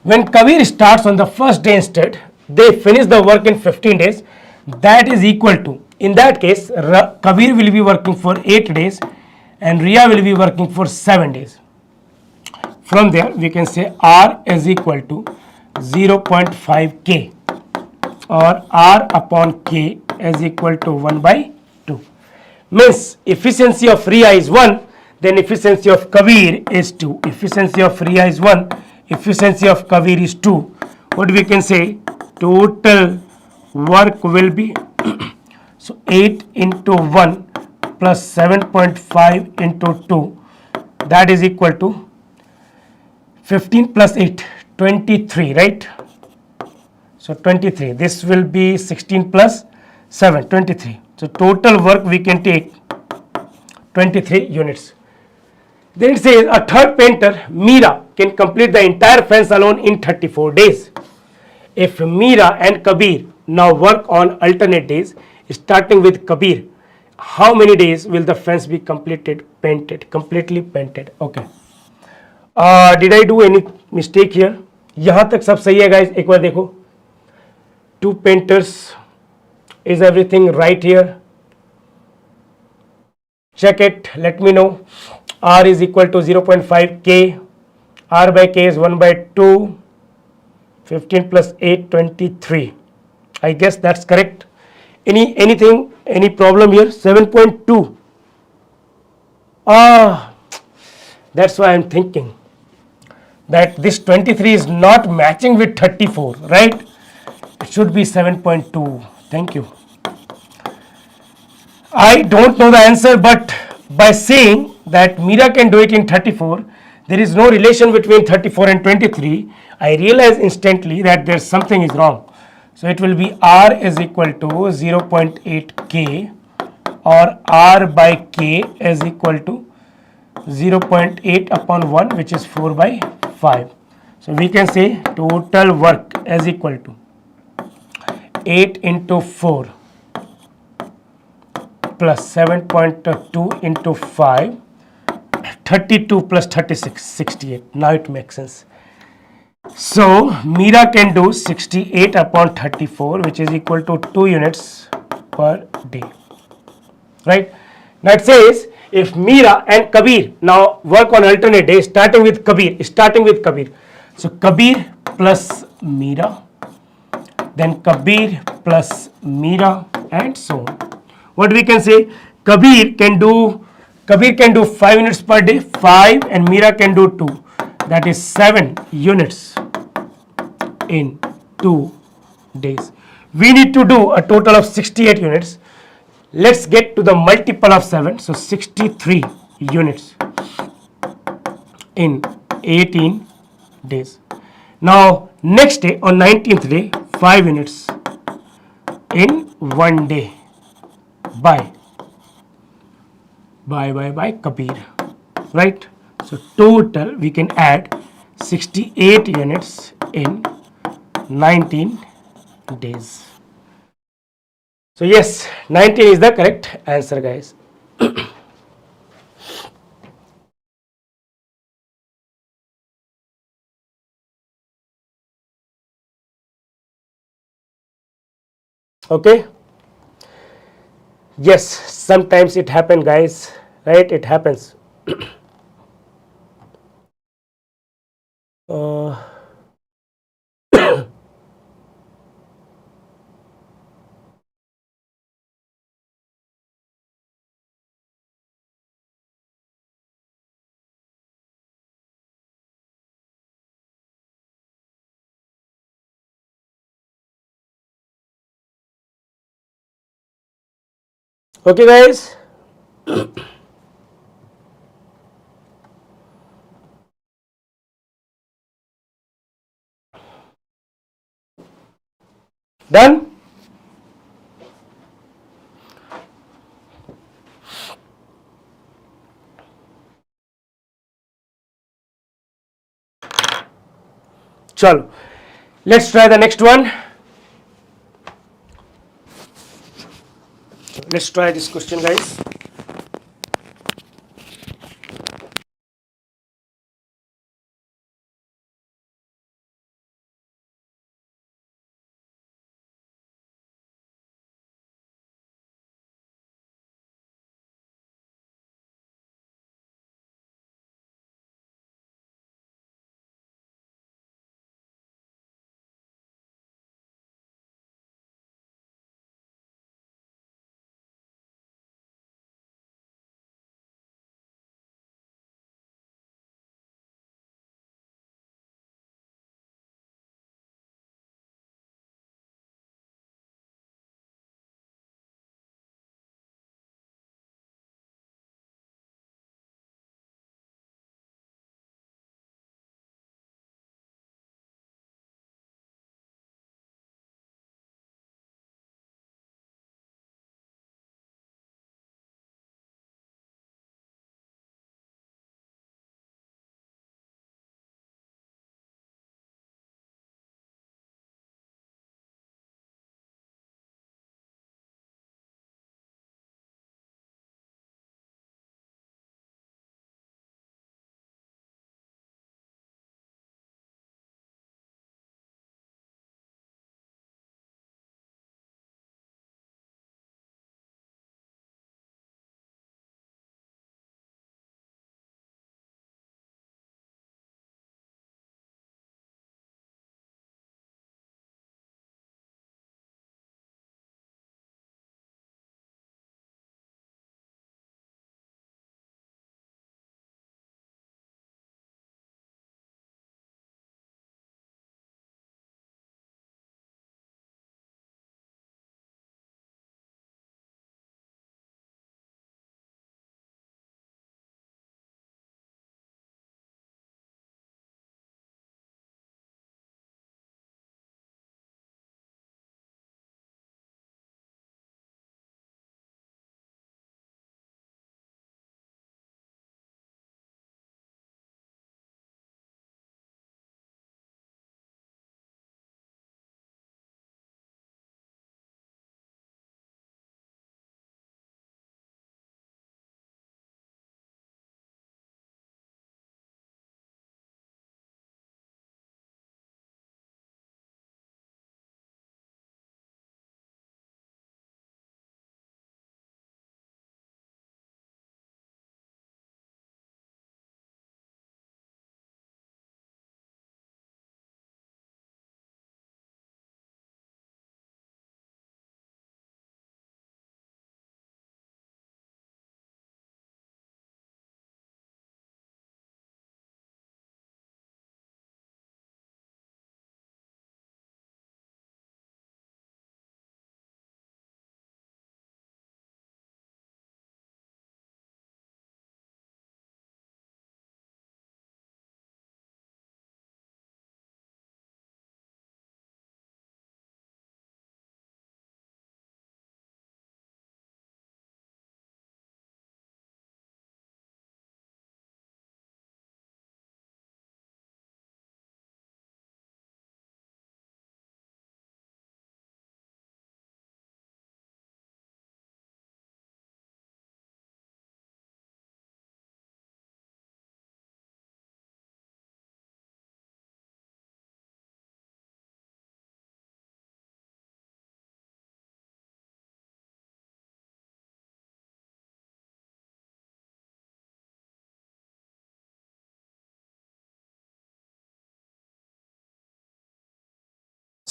When Kabir starts on the first day instead, they finish the work in 15 days. That is equal to, in that case, Kabir will be working for 8 days and Ria will be working for 7 days. From there, we can say R is equal to 0.5 K or R upon K is equal to 1/2. Means efficiency of Ria is 1, then efficiency of Kabir is 2. Efficiency of Ria is 1, efficiency of Kabir is 2. What we can say? Total work will be so 8 into 1 plus 7.5 into 2, that is equal to 15 plus 8, 23, right? So 23, this will be 16 plus 7, 23. So total work we can take 23 units. Then it says a third painter, Meera, can complete the entire fence alone in 34 days. If Meera and Kabir now work on alternate days, starting with Kabir, how many days will the fence be completed, painted, completely painted? Okay. Did I do any mistake here? यहाँ तक सब सही है guys, एक बार देखो. Two painters, is everything right here? Check it, let me know. R is equal to 0.5 K, R by K is 1/2, 15 plus 8, 23. I guess that's correct. Any problem here? 7.2. That's why I'm thinking that this 23 is not matching with 34, right? It should be 7.2. Thank you. I don't know the answer, but by saying that Meera can do it in 34, there is no relation between 34 and 23, I realize instantly that there's something is wrong. So it will be R is equal to 0.8 K or R by K is equal to 0.8 upon 1, which is 4/5. So we can say total work is equal to 8 into 4 plus 7.2 into 5, 32 plus 36, 68. Now it makes sense. So Meera can do 68 upon 34, which is equal to 2 units per day, right? Now it says if Meera and Kabir now work on alternate days, starting with Kabir. So Kabir plus Meera, then Kabir plus Meera, and so on. What we can say? Kabir can do 5 units per day, 5, and Meera can do 2. That is 7 units in 2 days. we need to do a total of 68 units. Let's get to the multiple of 7. So 63 units in 18 days. Now next day on 19th day, 5 units in 1 day by Kabir, right? So total we can add 68 units in 19 days. So yes, 19 is the correct answer, guys. Okay. Yes, sometimes it happens, guys, right? It happens. uh, okay, guys. Done. Chalo. Let's try the next one. Let's try this question, guys.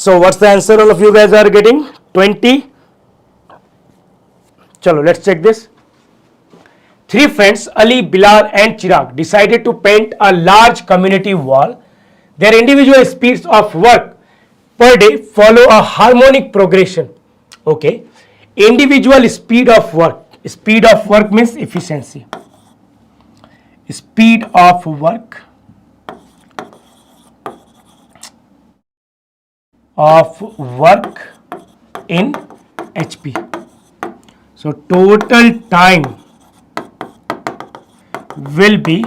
So what's the answer all of you guys are getting? 20. Chalo, let's check this. Three friends, Ali, Bilal and Chirag, decided to paint a large community wall. Their individual speeds of work per day follow a harmonic progression. Okay. Individual speed of work. Speed of work means efficiency. Speed of work in HP. So total time will be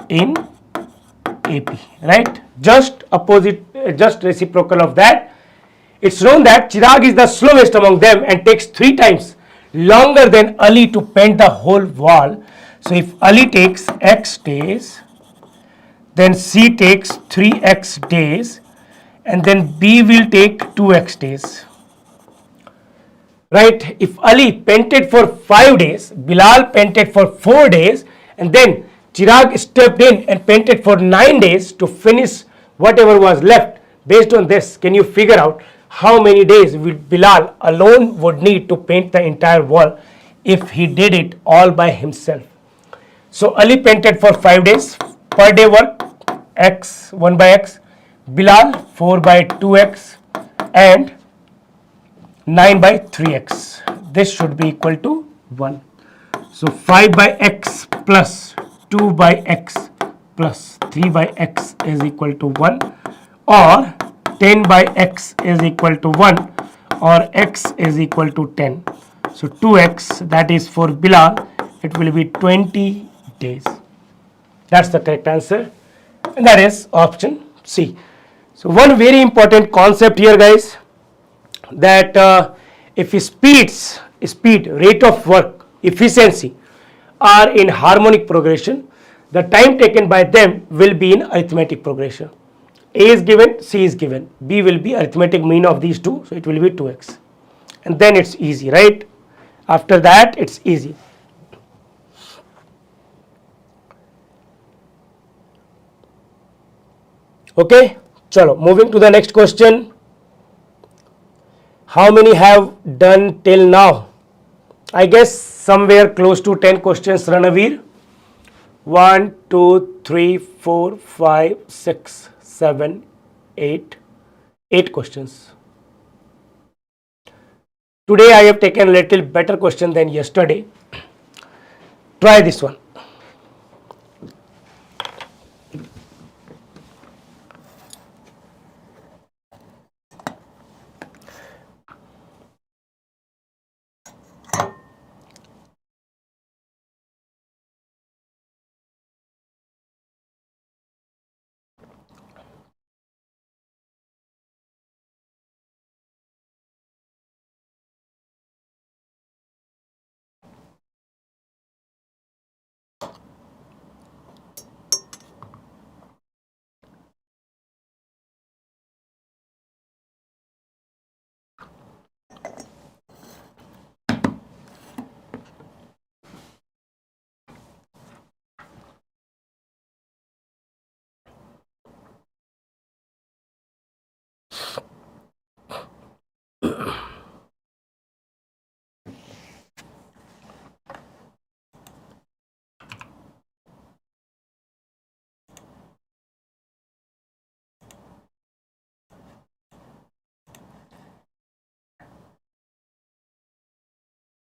in AP, right? Just opposite, just reciprocal of that. It's known that Chirag is the slowest among them and takes 3 times longer than Ali to paint the whole wall. So if Ali takes X days, then C takes 3X days, and then B will take 2X days. Right? If Ali painted for 5 days, Bilal painted for 4 days, and then Chirag stepped in and painted for 9 days to finish whatever was left. Based on this, can you figure out how many days Bilal alone would need to paint the entire wall if he did it all by himself? So Ali painted for 5 days, per day work X 1 by X, Bilal 4 by 2X, and 9 by 3X. This should be equal to 1. So 5 by X plus 2 by X plus 3 by X is equal to 1, or 10 by X is equal to 1, or X is equal to 10. So 2X, that is for Bilal, it will be 20 days. That's the correct answer, and that is option C. So one very important concept here, guys, that if speed, rate of work, efficiency are in harmonic progression, the time taken by them will be in arithmetic progression. A is given, C is given, B will be arithmetic mean of these two, so it will be 2x, and then it's easy, right? After that it's easy. Okay, chalo, moving to the next question. How many have done till now? I guess somewhere close to 10 questions, Ranavir. 1, 2, 3, 4, 5, 6, 7, 8. 8 questions. Today I have taken a little better question than yesterday. Try this one.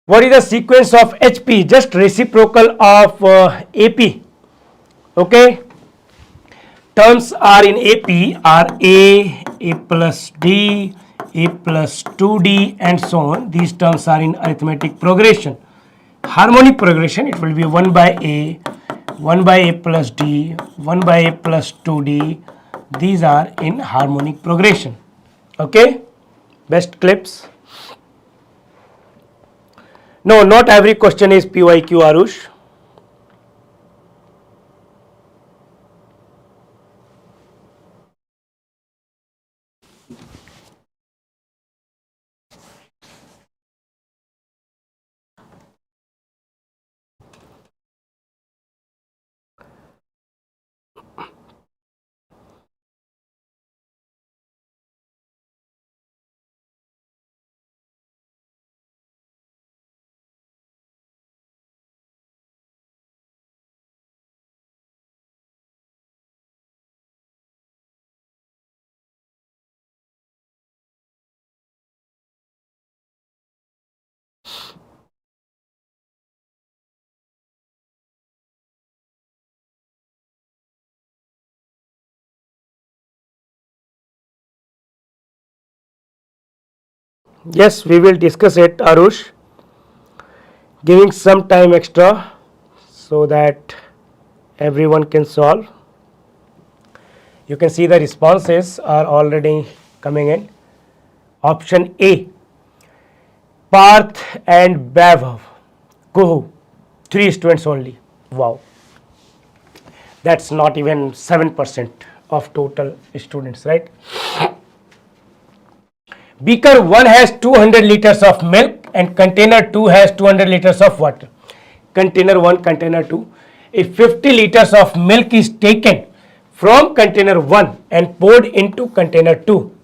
What is the sequence of HP? Just reciprocal of AP. Okay. Terms are in AP are A plus D, A plus 2D, and so on. These terms are in arithmetic progression. Harmonic progression, it will be 1 by A, 1 by A plus D, 1 by A plus 2D. These are in harmonic progression. Okay. Best clips. No, not every question is PYQ, Arush. Yes, we will discuss it, Arush. Giving some time extra so that everyone can solve. You can see the responses are already coming in. Option A, Parth and Vaibhav. Kuhu, 3 students only. Wow, that's not even 7% of total students, right? Beaker 1 has 200 liters of milk and container 2 has 200 liters of water. Container 1, container 2. If 50 liters of milk is taken from container 1 and poured into container 2,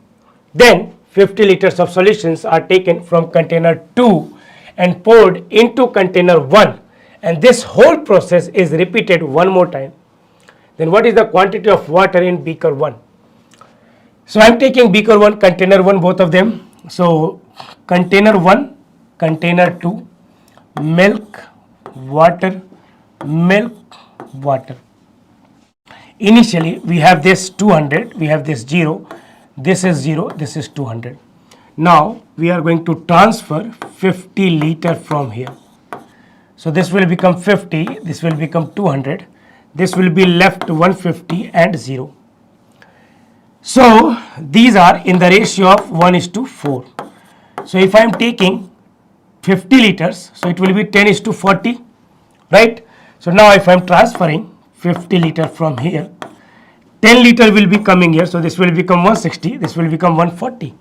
then 50 liters of solutions are taken from container 2 and poured into container 1, and this whole process is repeated one more time. Then what is the quantity of water in beaker 1? So I am taking beaker 1, container 1, both of them. So container 1, container 2, milk, water, milk, water. Initially we have this 200, we have this 0, this is 0, this is 200. Now we are going to transfer 50 liter from here. So this will become 50, this will become 200, this will be left 150 and 0. So these are in the ratio of 1:4. So if I am taking 50 liters, so it will be 10:40, right? So now if I am transferring 50 liter from here, 10 liter will be coming here, so this will become 160, this will become 140.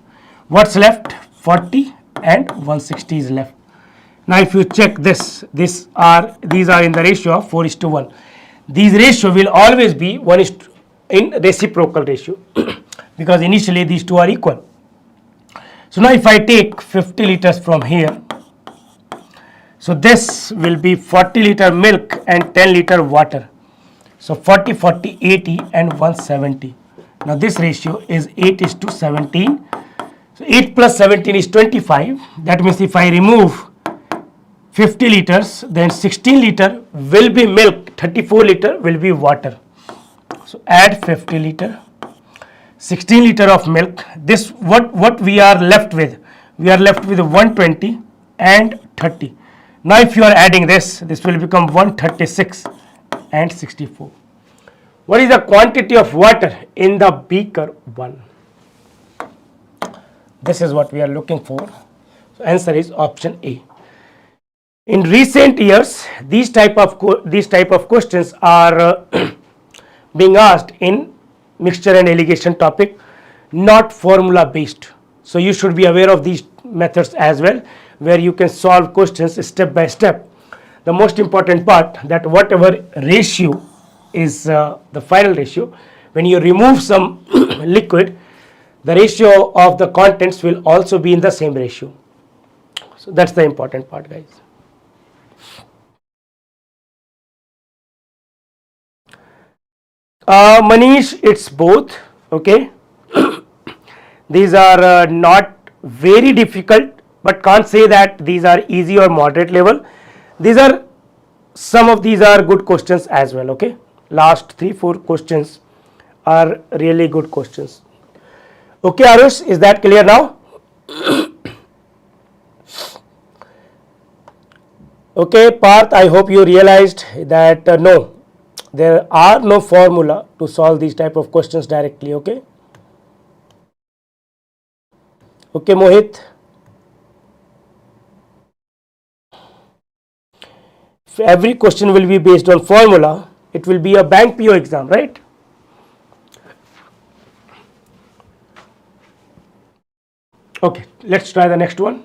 What's left? 40 and 160 is left. Now if you check this, these are in the ratio of 4:1. These ratio will always be in reciprocal ratio because initially these two are equal. So now if I take 50 liters from here, so this will be 40 liter milk and 10 liter water. So 40, 40, 80 and 170. Now this ratio is 8:17. So 8 plus 17 is 25. That means if I remove 50 liters, then 16 liter will be milk, 34 liter will be water. So add 50 liter, 16 liter of milk. This what we are left with? We are left with 120 and 30. Now if you are adding this will become 136 and 64. What is the quantity of water in the beaker 1? This is what we are looking for. So answer is option A. In recent years, these type of questions are being asked in mixture and allegation topic, not formula based. So you should be aware of these methods as well, where you can solve questions step by step. The most important part, that whatever ratio is the final ratio, when you remove some liquid, the ratio of the contents will also be in the same ratio. So that's the important part, guys. Manish, it's both. Okay. These are not very difficult, but can't say that these are easy or moderate level. Some of these are good questions as well. Okay. Last 3-4 questions are really good questions. Okay, Arush, is that clear now? Okay, Parth, I hope you realized that no, there are no formula to solve these type of questions directly. Okay. Okay, Mohit. If every question will be based on formula, it will be a bank PO exam, right? Okay, let's try the next one.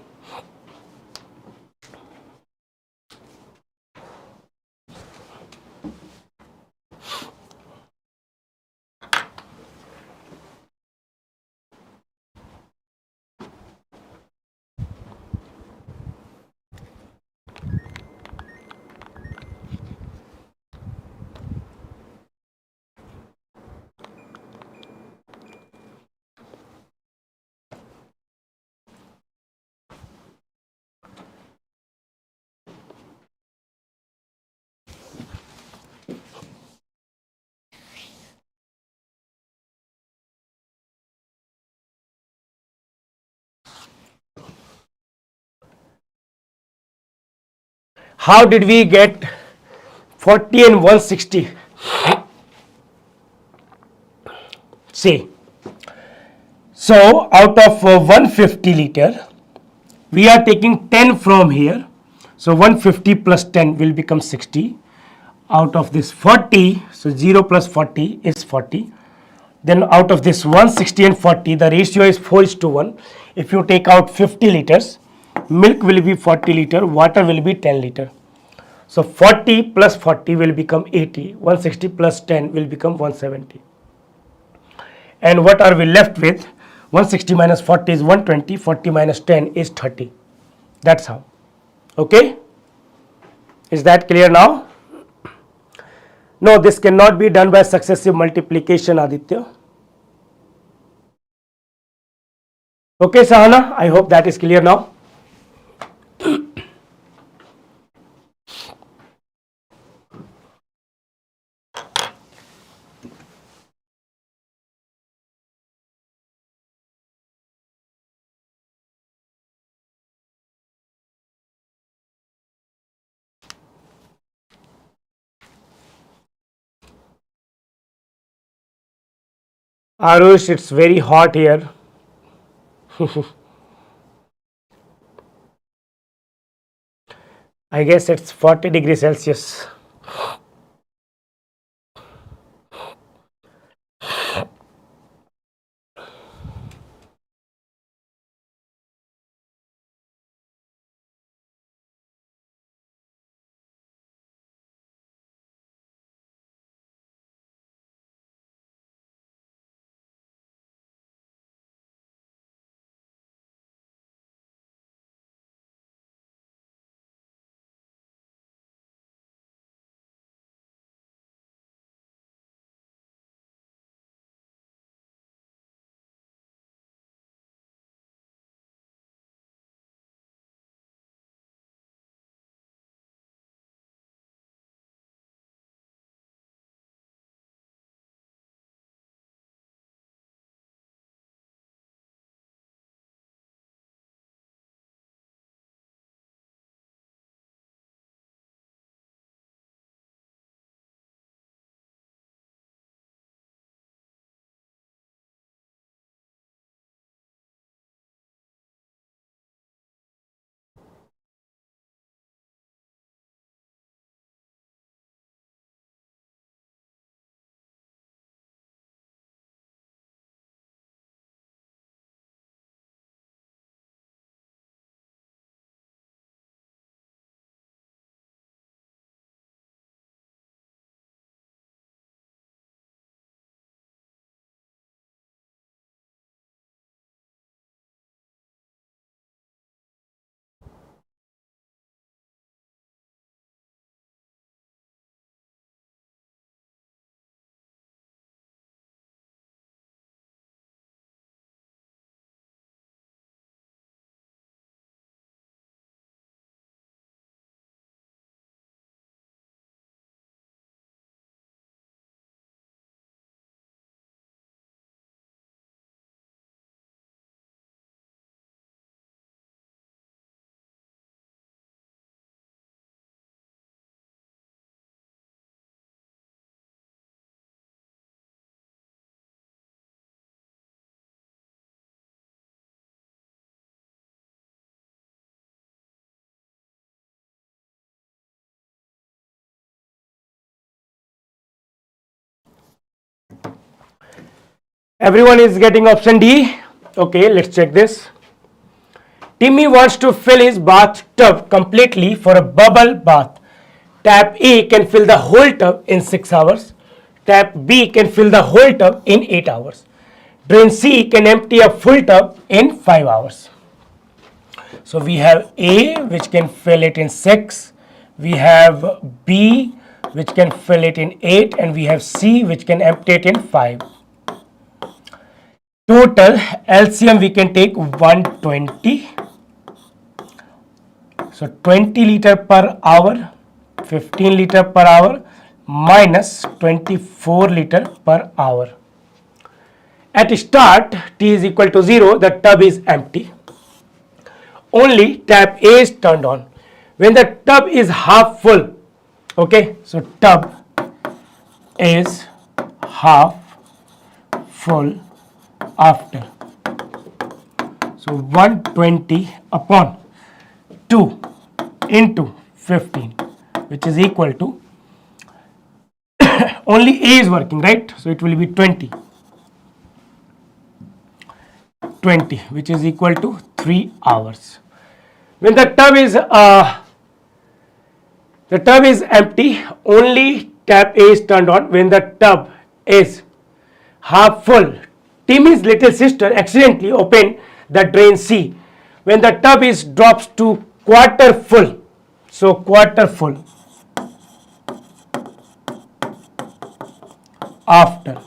How did we get 40 and 160? See, so out of 150 liter, we are taking 10 from here. So 150 plus 10 will become 60. Out of this 40, so 0 plus 40 is 40. Then out of this 160 and 40, the ratio is 4:1. If you take out 50 liters, milk will be 40 liter, water will be 10 liter. So 40 plus 40 will become 80. 160 plus 10 will become 170. And what are we left with? 160 minus 40 is 120. 40 minus 10 is 30. That's how. Okay? Is that clear now? No, this cannot be done by successive multiplication, Aditya. Okay, Sahana, I hope that is clear now. Arush, it's very hot here. I guess it's 40 degrees Celsius. Everyone is getting option D. Okay, let's check this. Timmy wants to fill his bathtub completely for a bubble bath. Tap A can fill the whole tub in 6 hours. Tap B can fill the whole tub in 8 hours. Drain C can empty a full tub in 5 hours. So we have A which can fill it in 6. We have B which can fill it in 8, and we have C which can empty it in 5. Total LCM we can take 120. So 20 liter per hour, 15 liter per hour minus 24 liter per hour. At start, T is equal to 0, the tub is empty. Only tap A is turned on. when the tub is half full. Okay, so tub is half full after. So 120 upon 2 into 15, which is equal to, only A is working, right? So it will be 20, which is equal to 3 hours. When the tub is empty, only tap A is turned on. When the tub is half full, Timmy's little sister accidentally opened the drain C. When the tub is drops to quarter full, so quarter full after.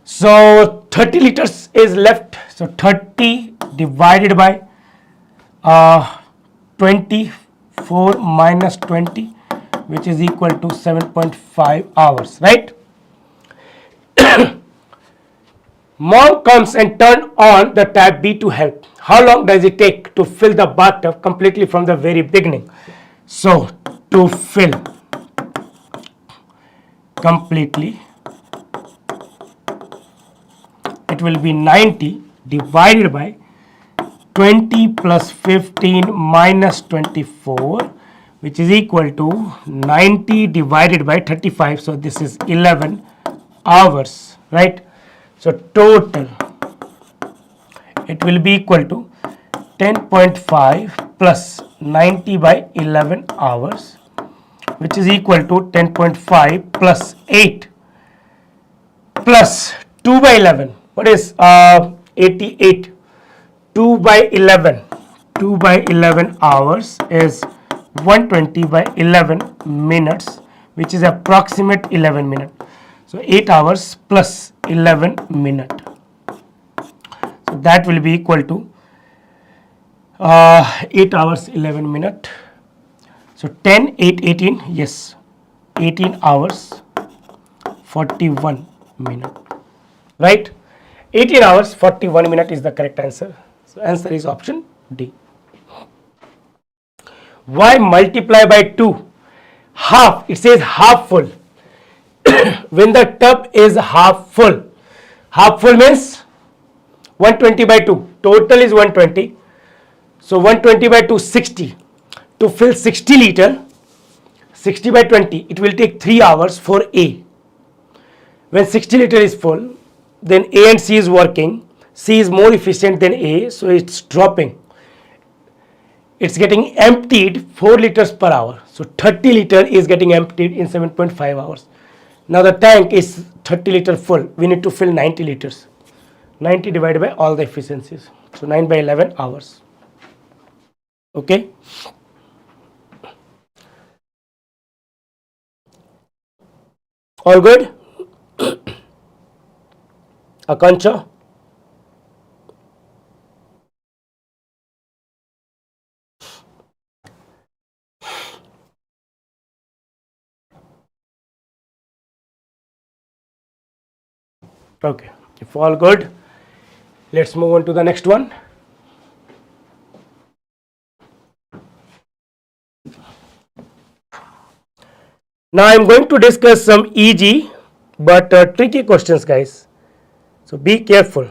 So 30 liters is left. So 30 divided by 24 minus 20, which is equal to 7.5 hours, right? Mom comes and turn on the tap B to help. How long does it take to fill the bathtub completely from the very beginning? So to fill completely, it will be 90 divided by 20 plus 15 minus 24, which is equal to 90 divided by 35. So this is 11 hours, right? So total, it will be equal to 10.5 plus 90 by 11 hours, which is equal to 10.5 plus 8 plus 2 by 11. What is 88? 2 by 11. 2 by 11 hours is 120 by 11 minutes, which is approximate 11 minutes. So 8 hours plus 11 minutes. So that will be equal to 8 hours 11 minutes. So 10, 8, 18, yes, 18 hours 41 minutes, right? 18 hours 41 minutes is the correct answer. So answer is option D. Why multiply by 2? Half, it says half full. When the tub is half full means 120 by 2. Total is 120. So 120 by 2, 60. To fill 60 liter, 60 by 20, it will take 3 hours for A. When 60 liter is full, then A and C is working. C is more efficient than A, so it's dropping. It's getting emptied 4 liters per hour. So 30 liter is getting emptied in 7.5 hours. Now the tank is 30 liter full. We need to fill 90 liters. 90 divided by all the efficiencies. So 9 by 11 hours. Okay. All good? Akanksha? Okay. If all good, let's move on to the next one. Now I am going to discuss some easy but tricky questions, guys. So be careful.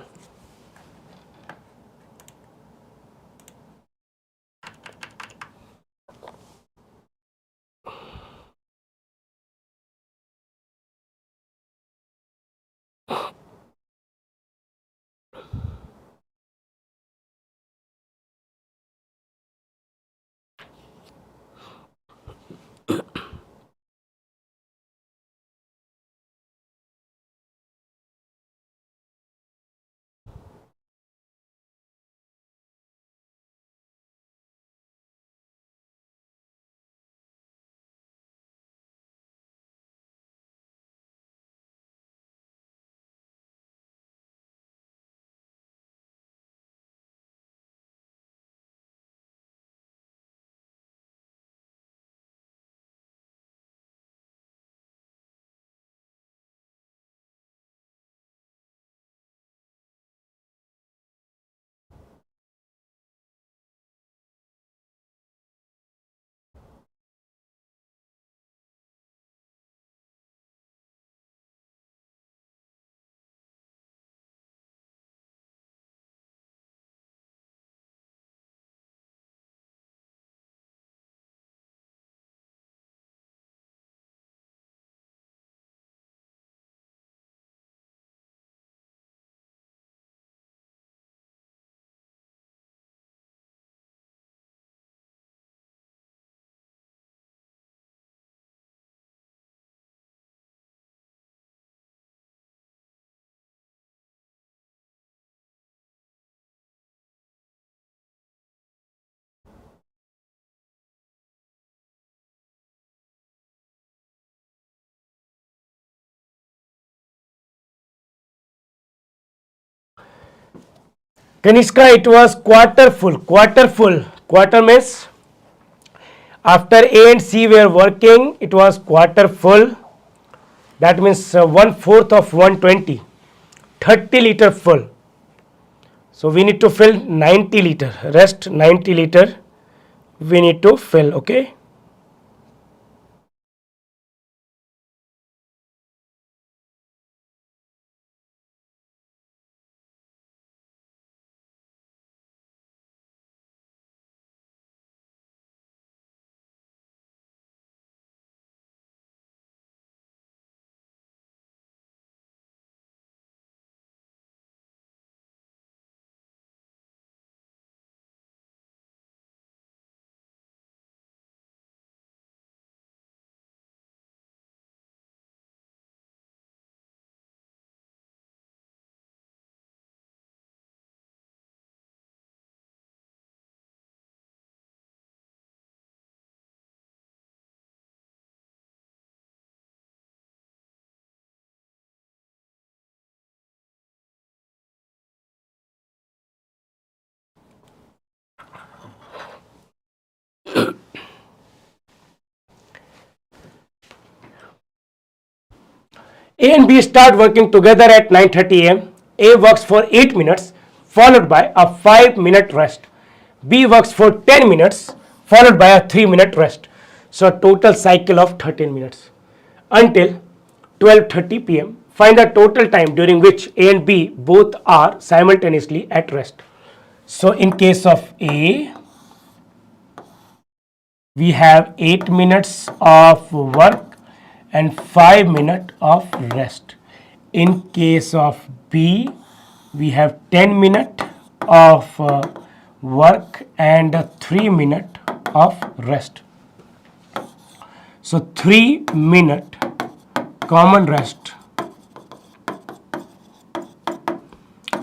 Kanishka, it was quarter full. Quarter means after A and C were working, it was quarter full. That means 1/4 of 120, 30 liter full. So we need to fill 90 liter, rest 90 liter we need to fill, okay. A and B start working together at 9:30 am. A works for 8 minutes followed by a 5-minute rest. B works for 10 minutes followed by a 3-minute rest. So a total cycle of 13 minutes until 12:30 pm. Find the total time during which A and B both are simultaneously at rest. So in case of A, we have 8 minutes of work and 5 minutes of rest. In case of B, we have 10 minutes of work and 3 minutes of rest. So 3 minute common rest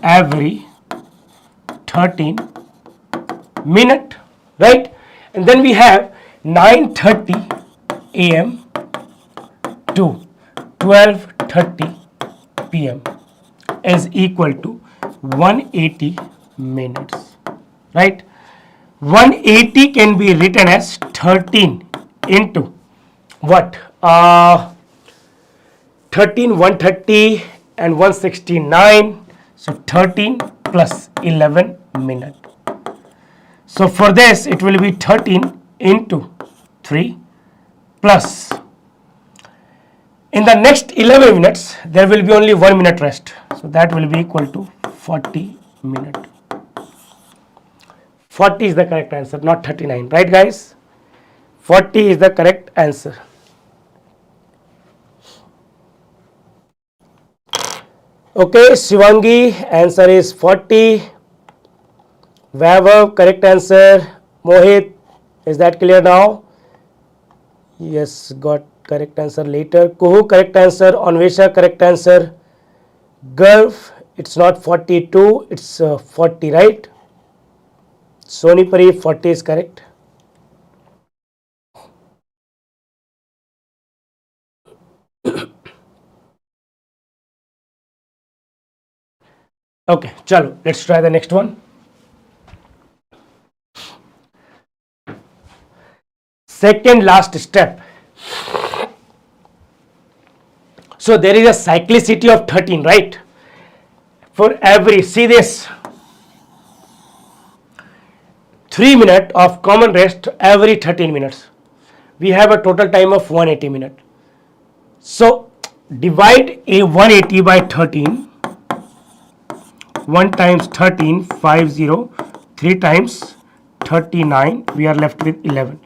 every 13 minute, right? And then we have 9:30 am to 12:30 pm is equal to 180 minutes, right? 180 can be written as 13 into what? 13, 130 and 169. So 13 plus 11 minutes. So for this it will be 13 into 3 plus. In the next 11 minutes there will be only 1 minute rest. So that will be equal to 40 minutes. 40 is the correct answer, not 39, right guys? 40 is the correct answer. Okay, Shivangi, answer is 40. Vaibhav, correct answer. Mohit, is that clear now? Yes, got correct answer later. Kuhu, correct answer. Anvesha, correct answer. Gulf, it's not 42, it's 40, right? Sonipari, 40 is correct. Okay, chalo, let's try the next one. Second last step. So there is a cyclicity of 13, right? For every, see this, 3 minutes of common rest every 13 minutes. We have a total time of 180 minutes. So divide a 180 by 13. 1 times 13, 50, 3 times 39, we are left with 11.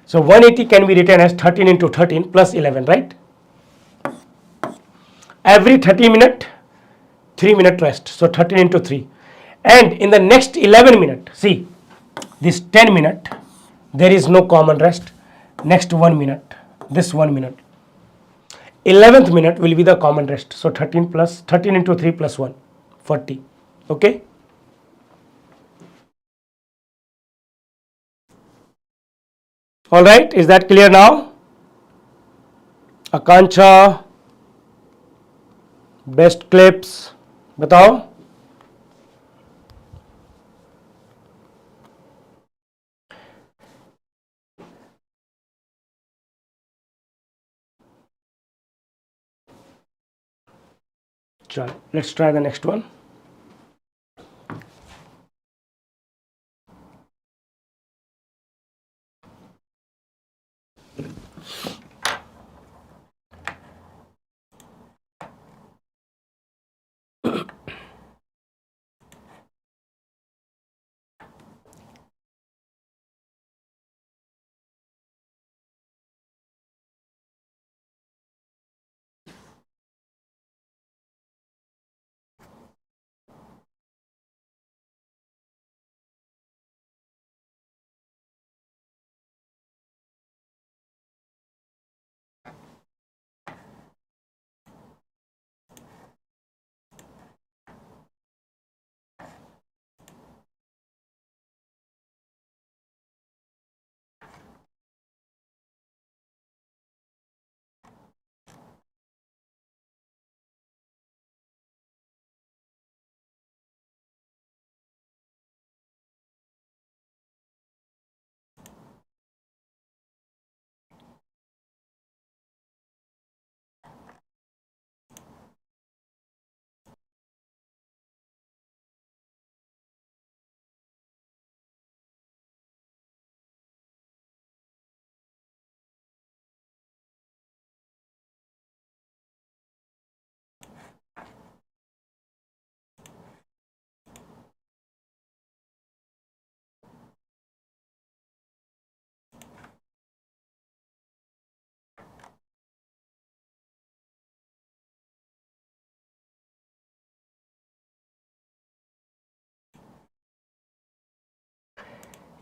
So 180 can be written as 13 into 13 plus 11, right? Every 30 minute, 3 minute rest. So 13 into 3. And in the next 11 minute, see, this 10 minute, there is no common rest. Next 1 minute, this 1 minute. 11th minute will be the common rest. So 13 into 3 plus 1, 40. Okay. All right, is that clear now? Akanksha, best clips, batao. Let's try the next one.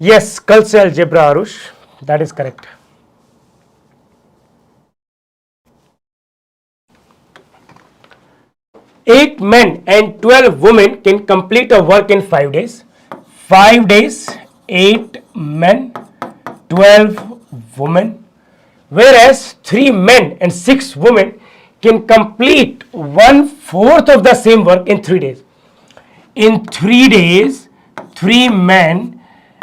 Yes, कल से algebra, Arush. That is correct. Eight men and 12 women can complete a work in 5 days. 5 days, 8 men, 12 women. Whereas 3 men and 6 women can complete 1/4 of the same work in 3 days. In 3 days, 3 men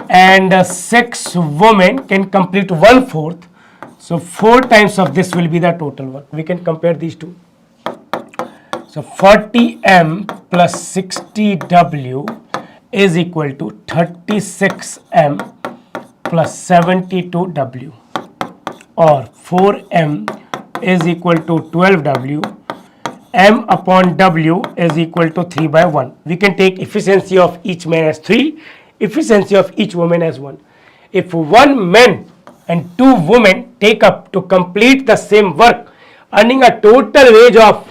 and 6 women can complete 1/4. So 4 times of this will be the total work. We can compare these two. So 40m plus 60w is equal to 36m plus 72w, or 4m is equal to 12w, m upon w is equal to 3 by 1. We can take efficiency of each man as 3, efficiency of each woman as 1. If 1 man and 2 women take up to complete the same work, earning a total wage of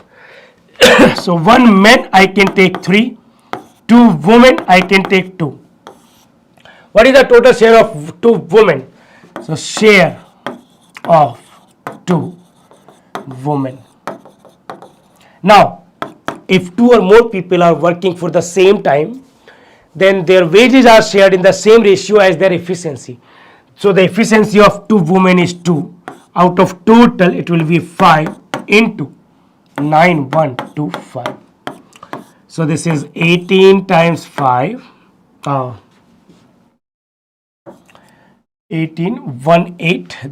so 1 man I can take 3, 2 women I can take 2. What is the total share of 2 women? So share of 2 women. Now, if 2 or more people are working for the same time, then their wages are shared in the same ratio as their efficiency. So the efficiency of 2 women is 2. Out of total, it will be 5 into 9125. So this is 18 times 5, 18,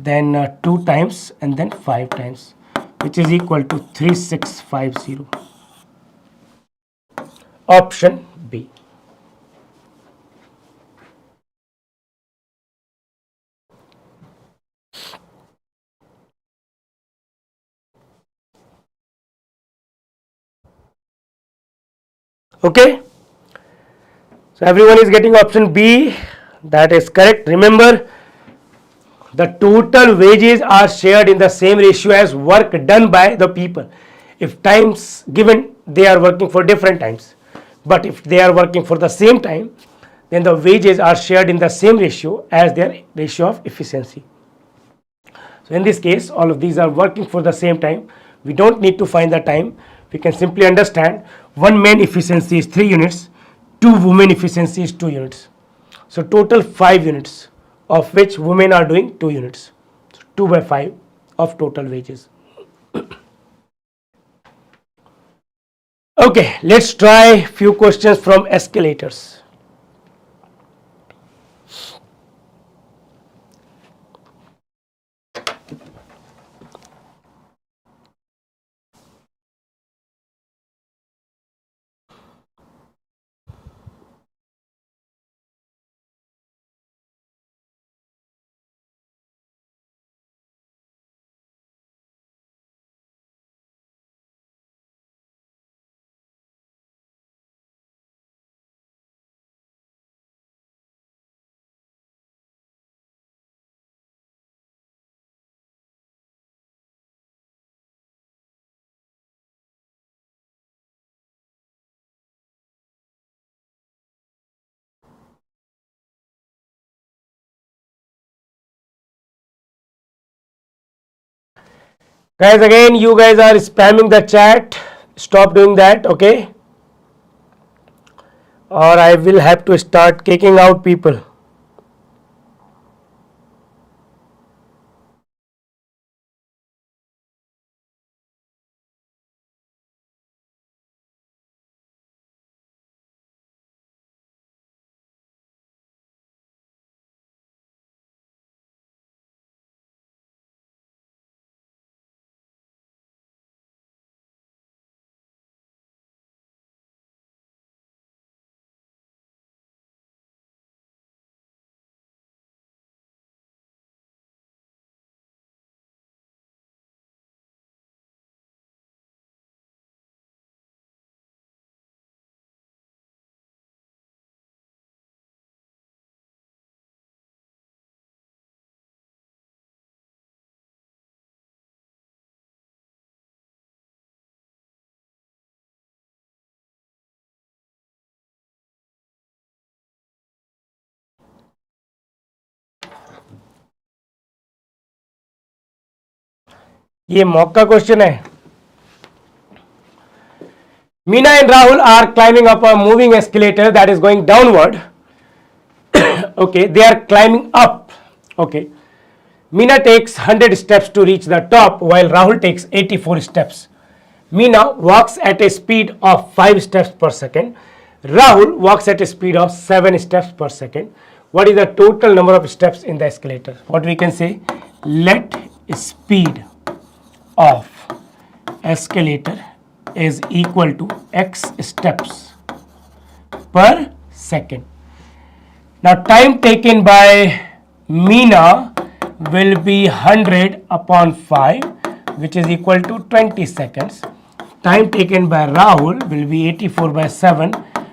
then 2 times, and then 5 times, which is equal to 3650. Option B. Okay, so everyone is getting option B. That is correct. Remember, the total wages are shared in the same ratio as work done by the people. If times given, they are working for different times, but if they are working for the same time, then the wages are shared in the same ratio as their ratio of efficiency. So in this case, all of these are working for the same time. We don't need to find the time. We can simply understand 1 man efficiency is 3 units, 2 women efficiency is 2 units. So total 5 units, of which women are doing 2 units. So 2 by 5 of total wages. Okay, let's try few questions from escalators. Guys, again, you guys are spamming the chat. Stop doing that, okay? Or I will have to start kicking out people. ये मौका question है. Meena and Rahul are climbing up a moving escalator that is going downward. Okay, they are climbing up. Okay, Meena takes 100 steps to reach the top while Rahul takes 84 steps. Meena walks at a speed of 5 steps per second. Rahul walks at a speed of 7 steps per second. What is the total number of steps in the escalator? What we can say? Let speed of escalator is equal to x steps per second. Now time taken by Meena will be 100 upon 5, which is equal to 20 seconds. Time taken by Rahul will be 84 by 7,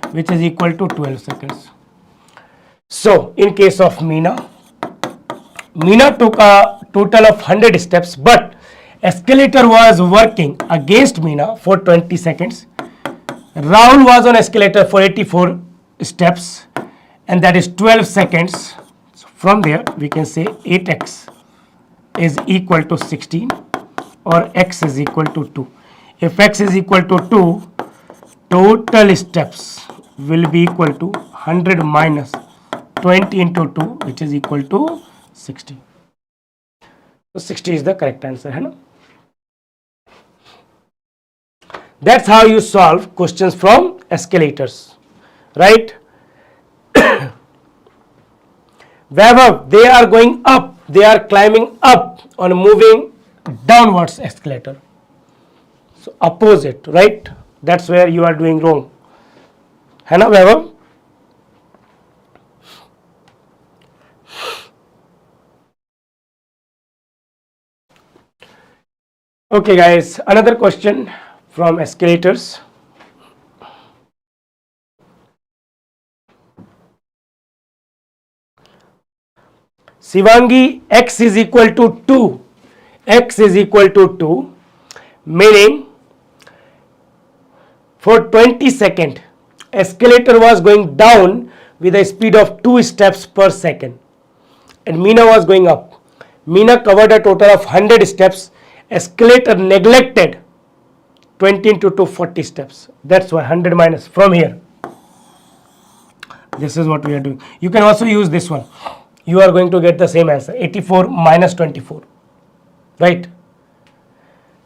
which is equal to 12 seconds. So in case of Meena, Meena took a total of 100 steps, but escalator was working against Meena for 20 seconds. Rahul was on escalator for 84 steps, and that is 12 seconds. So from there we can say 8x is equal to 16, or x is equal to 2. If x is equal to 2, total steps will be equal to 100 minus 20 into 2, which is equal to 60. So 60 is the correct answer, hai na? That's how you solve questions from escalators, right? Vaibhav, they are going up, they are climbing up on a moving downwards escalator. So opposite, right? That's where you are doing wrong. Hai na, Vaibhav? Okay, guys, another question from escalators. Shivangi, x is equal to 2. X is equal to 2, meaning for 20 seconds, escalator was going down with a speed of 2 steps per second, and Meena was going up. Meena covered a total of 100 steps. Escalator neglected 20 into 2, 40 steps. That's why 100 minus from here. This is what we are doing. You can also use this one. You are going to get the same answer, 84 minus 24, right?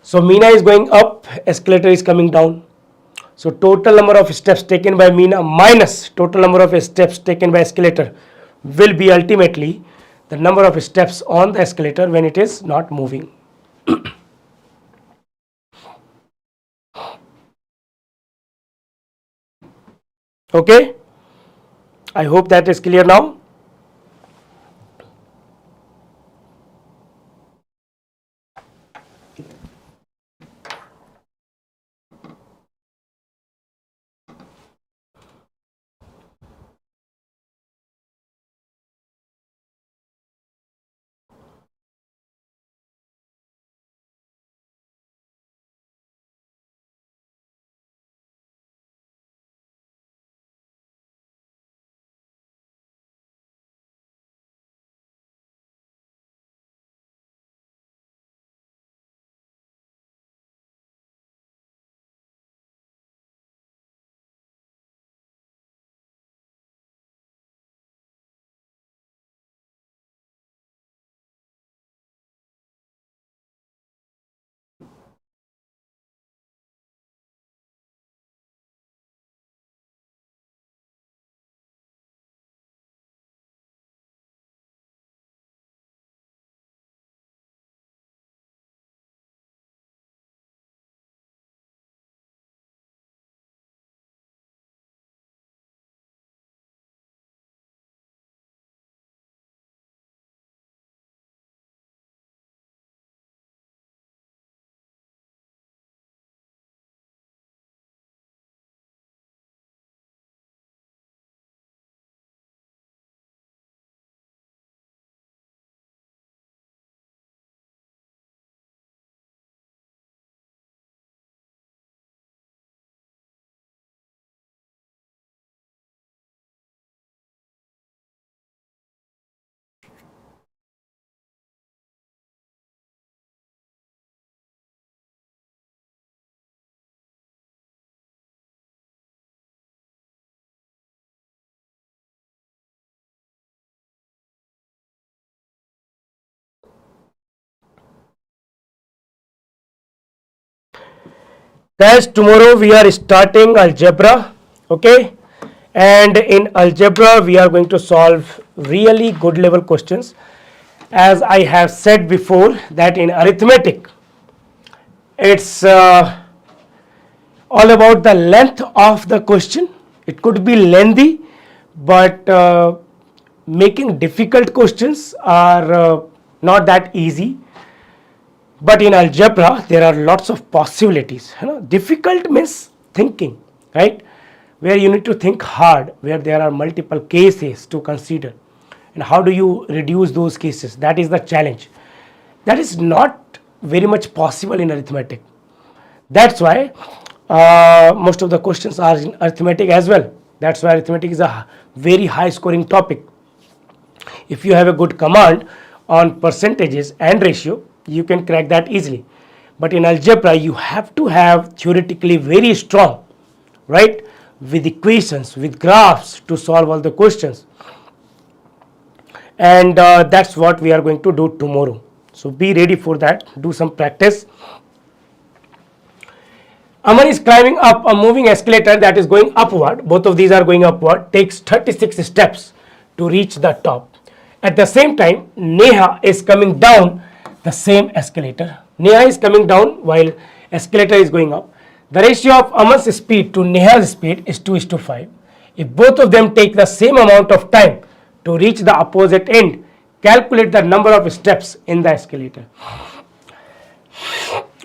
So Meena is going up, escalator is coming down. So total number of steps taken by Meena minus total number of steps taken by escalator will be ultimately the number of steps on the escalator when it is not moving. Okay, I hope that is clear now. Guys, tomorrow we are starting algebra, okay? And in algebra, we are going to solve really good level questions. As I have said before, that in arithmetic, it's all about the length of the question. It could be lengthy, but making difficult questions are not that easy. But in algebra, there are lots of possibilities. Difficult means thinking, right? Where you need to think hard, where there are multiple cases to consider. And how do you reduce those cases? That is the challenge. That is not very much possible in arithmetic. That's why most of the questions are in arithmetic as well. That's why arithmetic is a very high scoring topic. If you have a good command on percentages and ratio, you can crack that easily. But in algebra, you have to have theoretically very strong, right? With equations, with graphs to solve all the questions. And that's what we are going to do tomorrow. So be ready for that. Do some practice. Aman is climbing up a moving escalator that is going upward. Both of these are going upward. Takes 36 steps to reach the top. At the same time, Neha is coming down the same escalator. Neha is coming down while escalator is going up. The ratio of Aman's speed to Neha's speed is 2:5. If both of them take the same amount of time to reach the opposite end, calculate the number of steps in the escalator.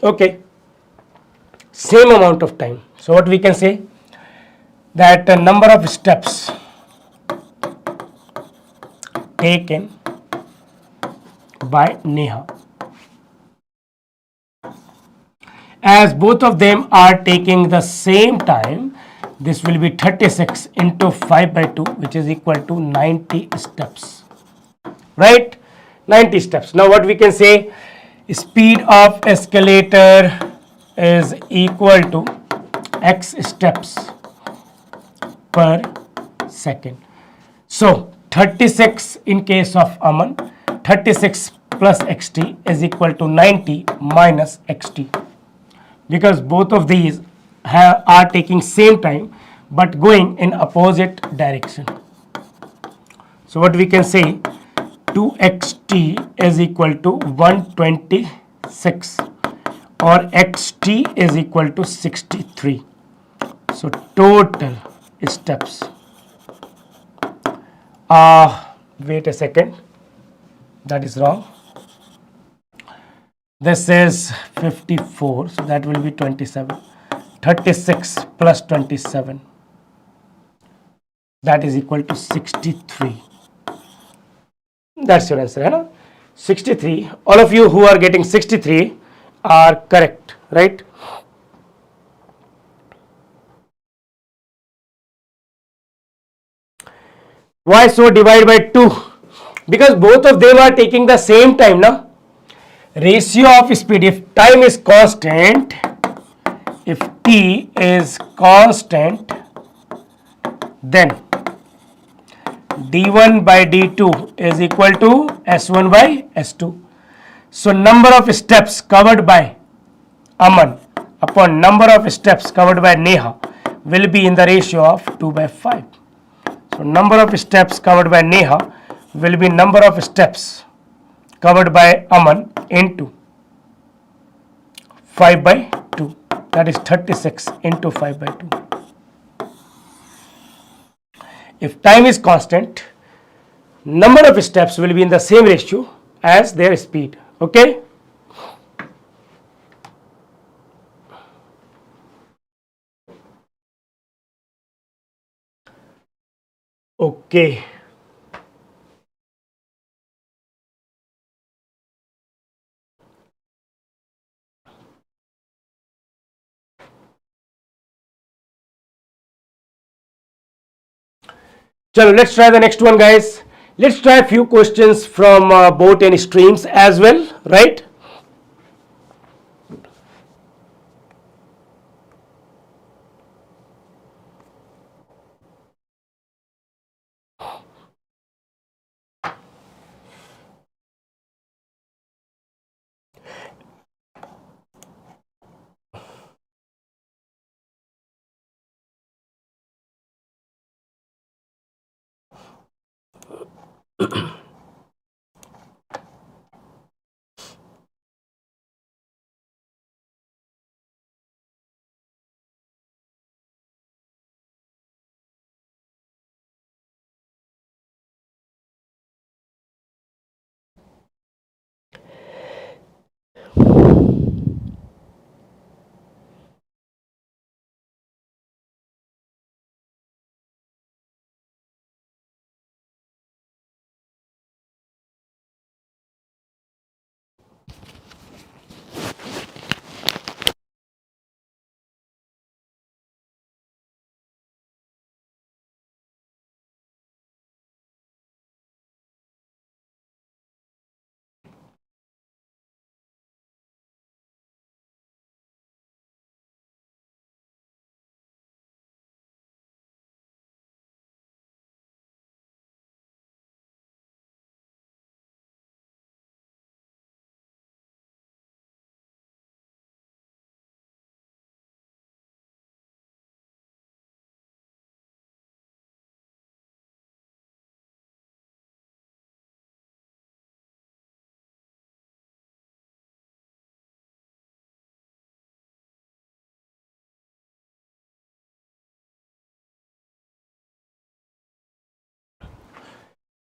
Okay. Same amount of time. So what we can say, that the number of steps taken by Neha, as both of them are taking the same time, this will be 36 into 5 by 2, which is equal to 90 steps, right? 90 steps. Now what we can say, speed of escalator is equal to x steps per second. So 36 in case of Aman, 36 plus xt is equal to 90 minus xt, because both of these are taking same time but going in opposite direction. So what we can say, 2xt is equal to 126 or xt is equal to 63. So total steps. Wait a second, that is wrong. This is 54, so that will be 27. 36 plus 27, that is equal to 63. That's your answer, right? 63. All of you who are getting 63 are correct, right? Why so divide by 2? Because both of them are taking the same time now. Ratio of speed, if time is constant, if t is constant, then d1 by d2 is equal to s1 by s2. So number of steps covered by Aman upon number of steps covered by Neha will be in the ratio of 2 by 5. So number of steps covered by Neha will be number of steps covered by Aman into 5 by 2. That is 36 into 5 by 2. If time is constant, number of steps will be in the same ratio as their speed. Okay? Okay. Chalo, let's try the next one, guys. Let's try a few questions from boat and streams as well, right?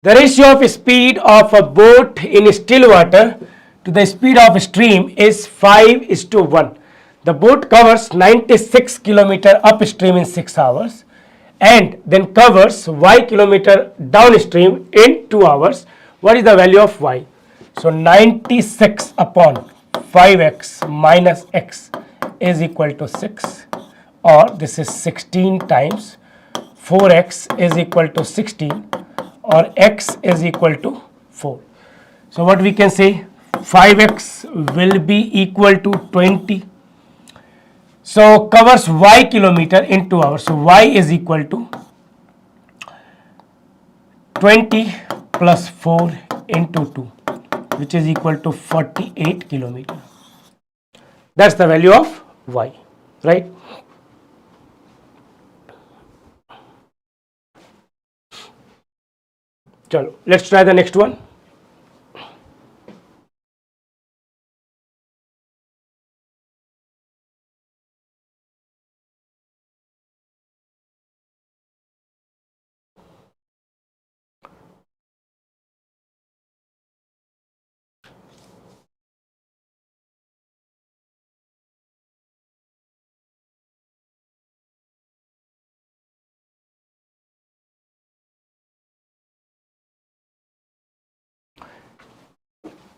The ratio of speed of a boat in still water to the speed of a stream is 5:1. The boat covers 96 km upstream in 6 hours and then covers y kilometer downstream in 2 hours. What is the value of y? So 96 upon 5x minus x is equal to 6, or this is 16 times 4x is equal to 16, or x is equal to 4. So what we can say, 5x will be equal to 20. So covers y kilometer in 2 hours. So y is equal to 20 plus 4 into 2, which is equal to 48 kilometer. That's the value of y, right? Chalo, let's try the next one.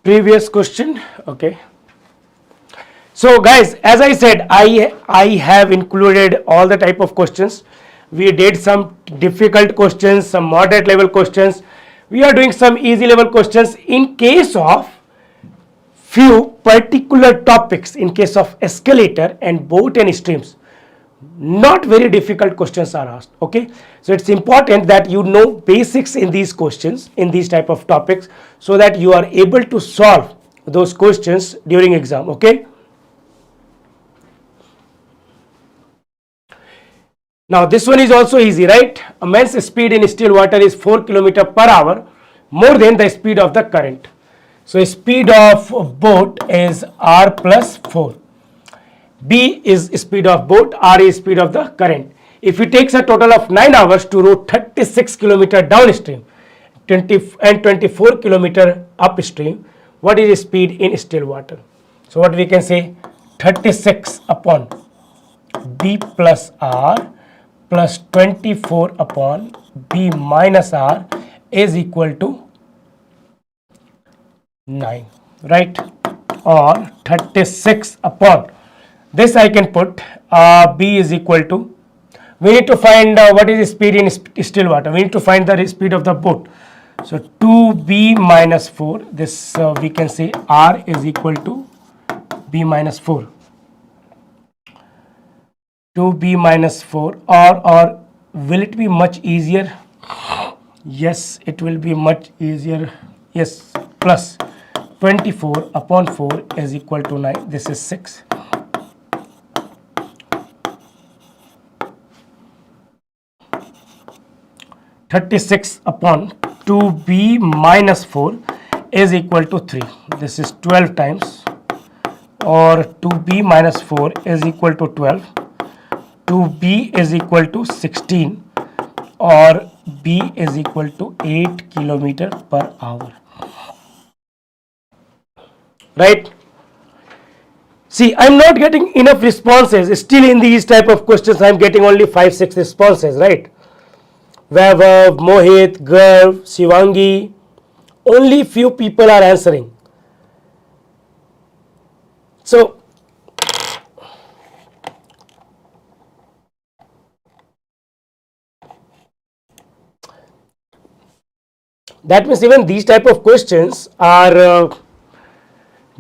Previous question, okay. So guys, as I said, I have included all the type of questions. We did some difficult questions, some moderate level questions. We are doing some easy level questions in case of few particular topics, in case of escalator and boat and streams. Not very difficult questions are asked, okay. So it's important that you know basics in these questions, in these type of topics, so that you are able to solve those questions during exam, okay. Now this one is also easy, right? A man's speed in still water is 4 km per hour, more than the speed of the current. So speed of boat is r plus 4. B is speed of boat, R is speed of the current. If it takes a total of 9 hours to row 36 km downstream 24 km upstream, what is the speed in still water? So what we can say, 36 upon B plus R plus 24 upon B minus R is equal to 9, right? Or 36 upon this I can put B is equal to, we need to find what is the speed in still water. We need to find the speed of the boat. So 2B minus 4, this we can say R is equal to B minus 4. 2B minus 4, or will it be much easier? Yes, it will be much easier. Yes, plus 24 upon 4 is equal to 9. This is 6. (36 upon 2b minus 4 is equal to 3. This is 12 times, or 2b minus 4 is equal to 12. 2b is equal to 16, or b is equal to 8 kilometer per hour. Right? See, I'm not getting enough responses. Still in these type of questions, I'm getting only 5-6 responses, right? Vaibhav, Mohit, Garv, Shivangi, only few people are answering. So, that means even these type of questions are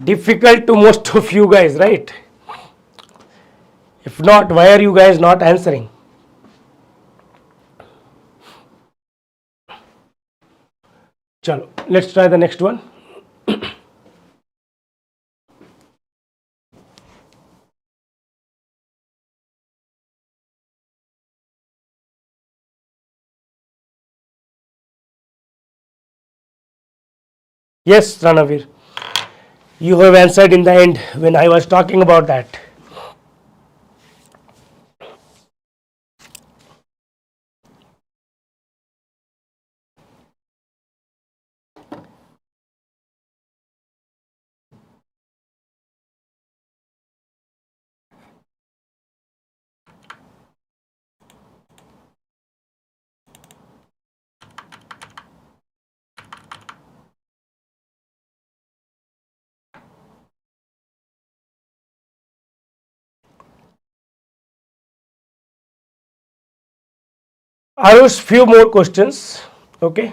difficult to most of you guys, right? If not, why are you guys not answering? Chalo, let's try the next one. Yes, Ranavir, you have answered in the end when I was talking about that. Arush, few more questions. Okay.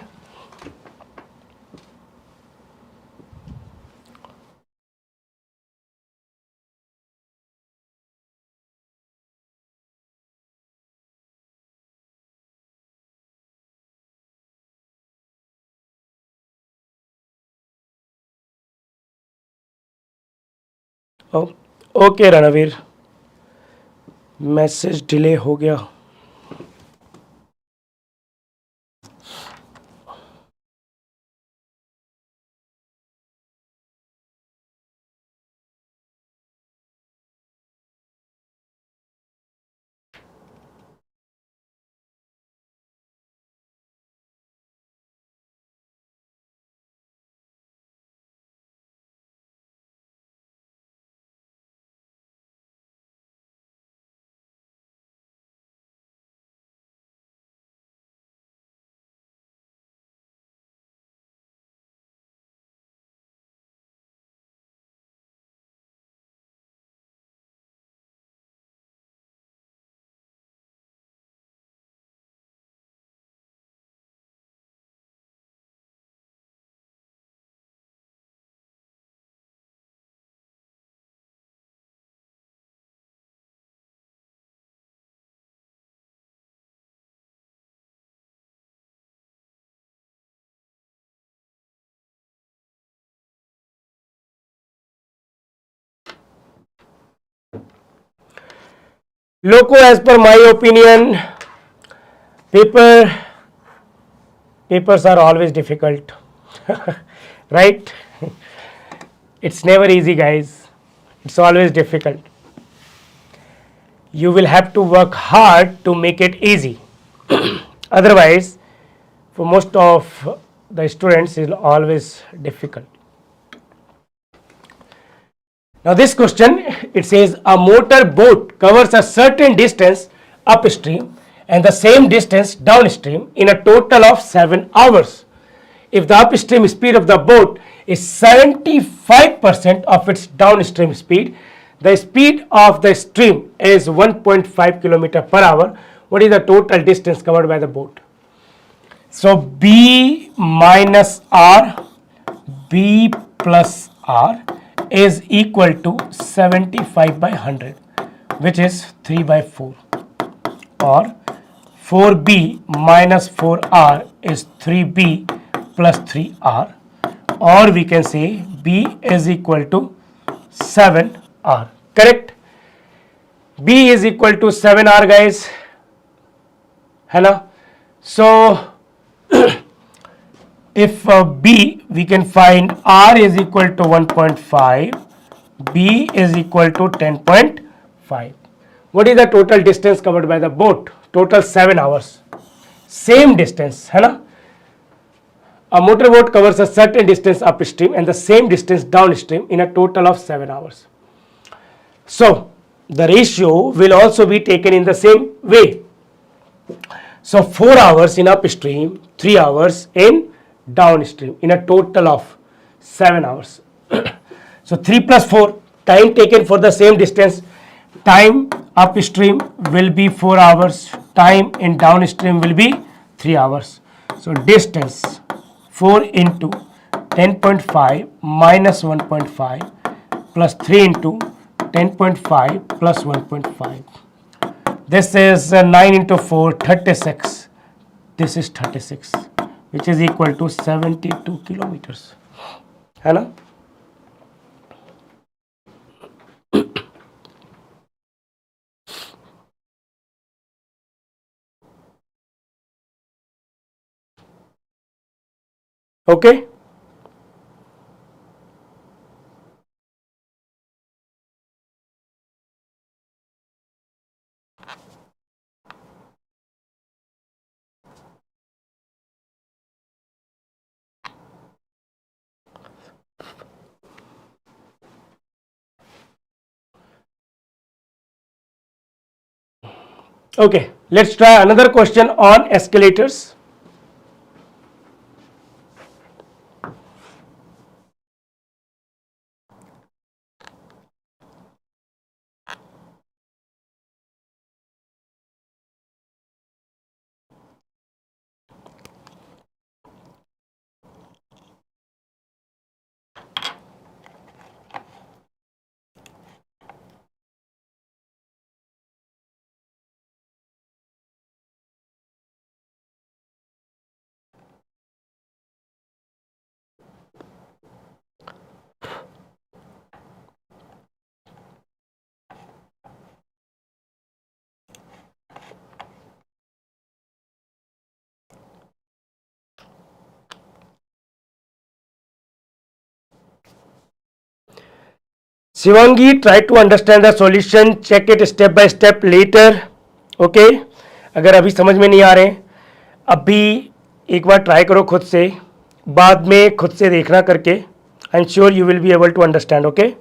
Oh, okay, Ranavir. Message delay हो गया. Loco, as per my opinion, papers are always difficult. Right? It's never easy, guys. It's always difficult. You will have to work hard to make it easy. Otherwise, for most of the students, it's always difficult. Now this question, it says a motor boat covers a certain distance upstream and the same distance downstream in a total of 7 hours. If the upstream speed of the boat is 75% of its downstream speed, the speed of the stream is 1.5 kilometer per hour. What is the total distance covered by the boat? So B minus R, B plus R is equal to 75 by 100, which is 3 by 4, or 4b minus 4r is 3b plus 3r, or we can say b is equal to 7r. Correct? b is equal to 7r, guys, है ना? So if B, we can find R is equal to 1.5, B is equal to 10.5. What is the total distance covered by the boat? Total 7 hours. Same distance, है ना? A motorboat covers a certain distance upstream and the same distance downstream in a total of 7 hours. So, the ratio will also be taken in the same way. So, 4 hours in upstream, 3 hours in downstream in a total of 7 hours. So, 3 plus 4, time taken for the same distance, time upstream will be 4 hours, time in downstream will be 3 hours. So, distance 4 into 10.5 minus 1.5 plus 3 into 10.5 plus 1.5. This is 9 into 4, 36. This is 36, which is equal to 72 kilometers. है ना? Okay. Okay, let's try another question on escalators. Shivangi, try to understand the solution, check it step by step later. Okay, अगर अभी समझ में नहीं आ रहे अभी एक बार ट्राई करो खुद से, बाद में खुद से देखना करके. I am sure you will be able to understand. Okay,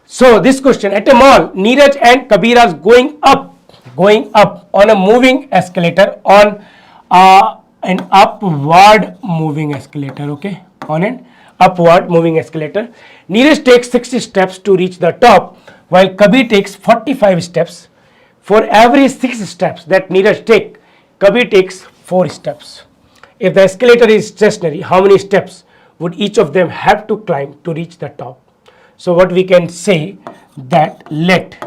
so this question, at a mall, Neeraj and Kabir are going up on a moving escalator, on an upward moving escalator. Okay, on an upward moving escalator. Neeraj takes 60 steps to reach the top, while Kabir takes 45 steps. For every 6 steps that Neeraj takes, Kabir takes 4 steps. If the escalator is stationary, how many steps would each of them have to climb to reach the top? So what we can say that let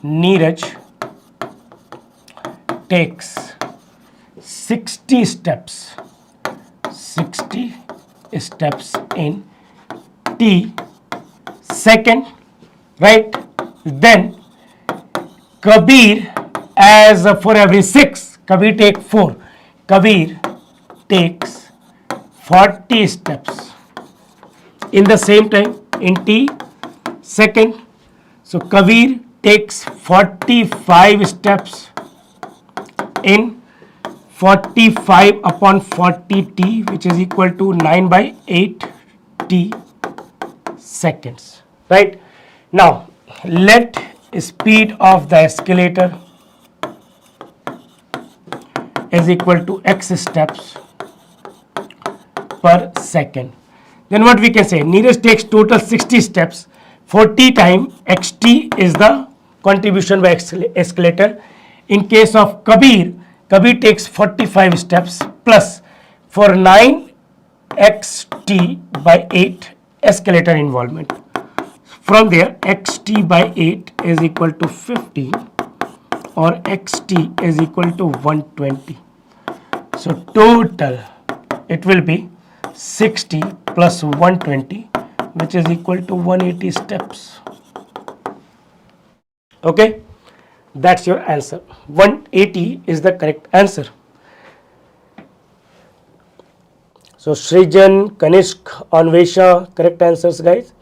Neeraj takes 60 steps in t second, right? Then Kabir as for every 6, Kabir take 4. Kabir takes 40 steps in the same time in t second. So Kabir takes 45 steps in 45 upon 40t, which is equal to 9 by 8 t seconds. Right? Now, let speed of the escalator is equal to x steps per second. Then what we can say? Neeraj takes total 60 steps. 40 times xt is the contribution by escalator. In case of Kabir, Kabir takes 45 steps plus for 9 xt by 8 escalator involvement. From there, xt by 8 is equal to 15 or xt is equal to 120. So total it will be 60 plus 120, which is equal to 180 steps. Okay, that's your answer. 180 is the correct answer. So Srijan, Kanishk, Anvesha, correct answers, guys.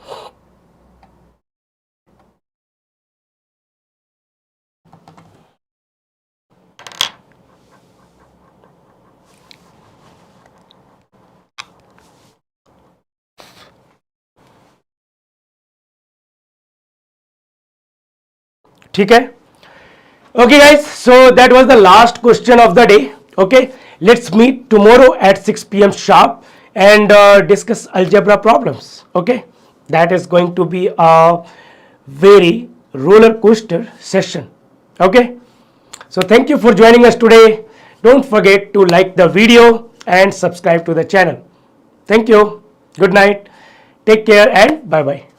ठीक है. Okay guys, so that was the last question of the day. Okay, let's meet tomorrow at 6 p.m. sharp and discuss algebra problems. Okay, that is going to be a very roller coaster session. Okay, so thank you for joining us today. Don't forget to like the video and subscribe to the channel. Thank you. Good night. Take care and bye bye.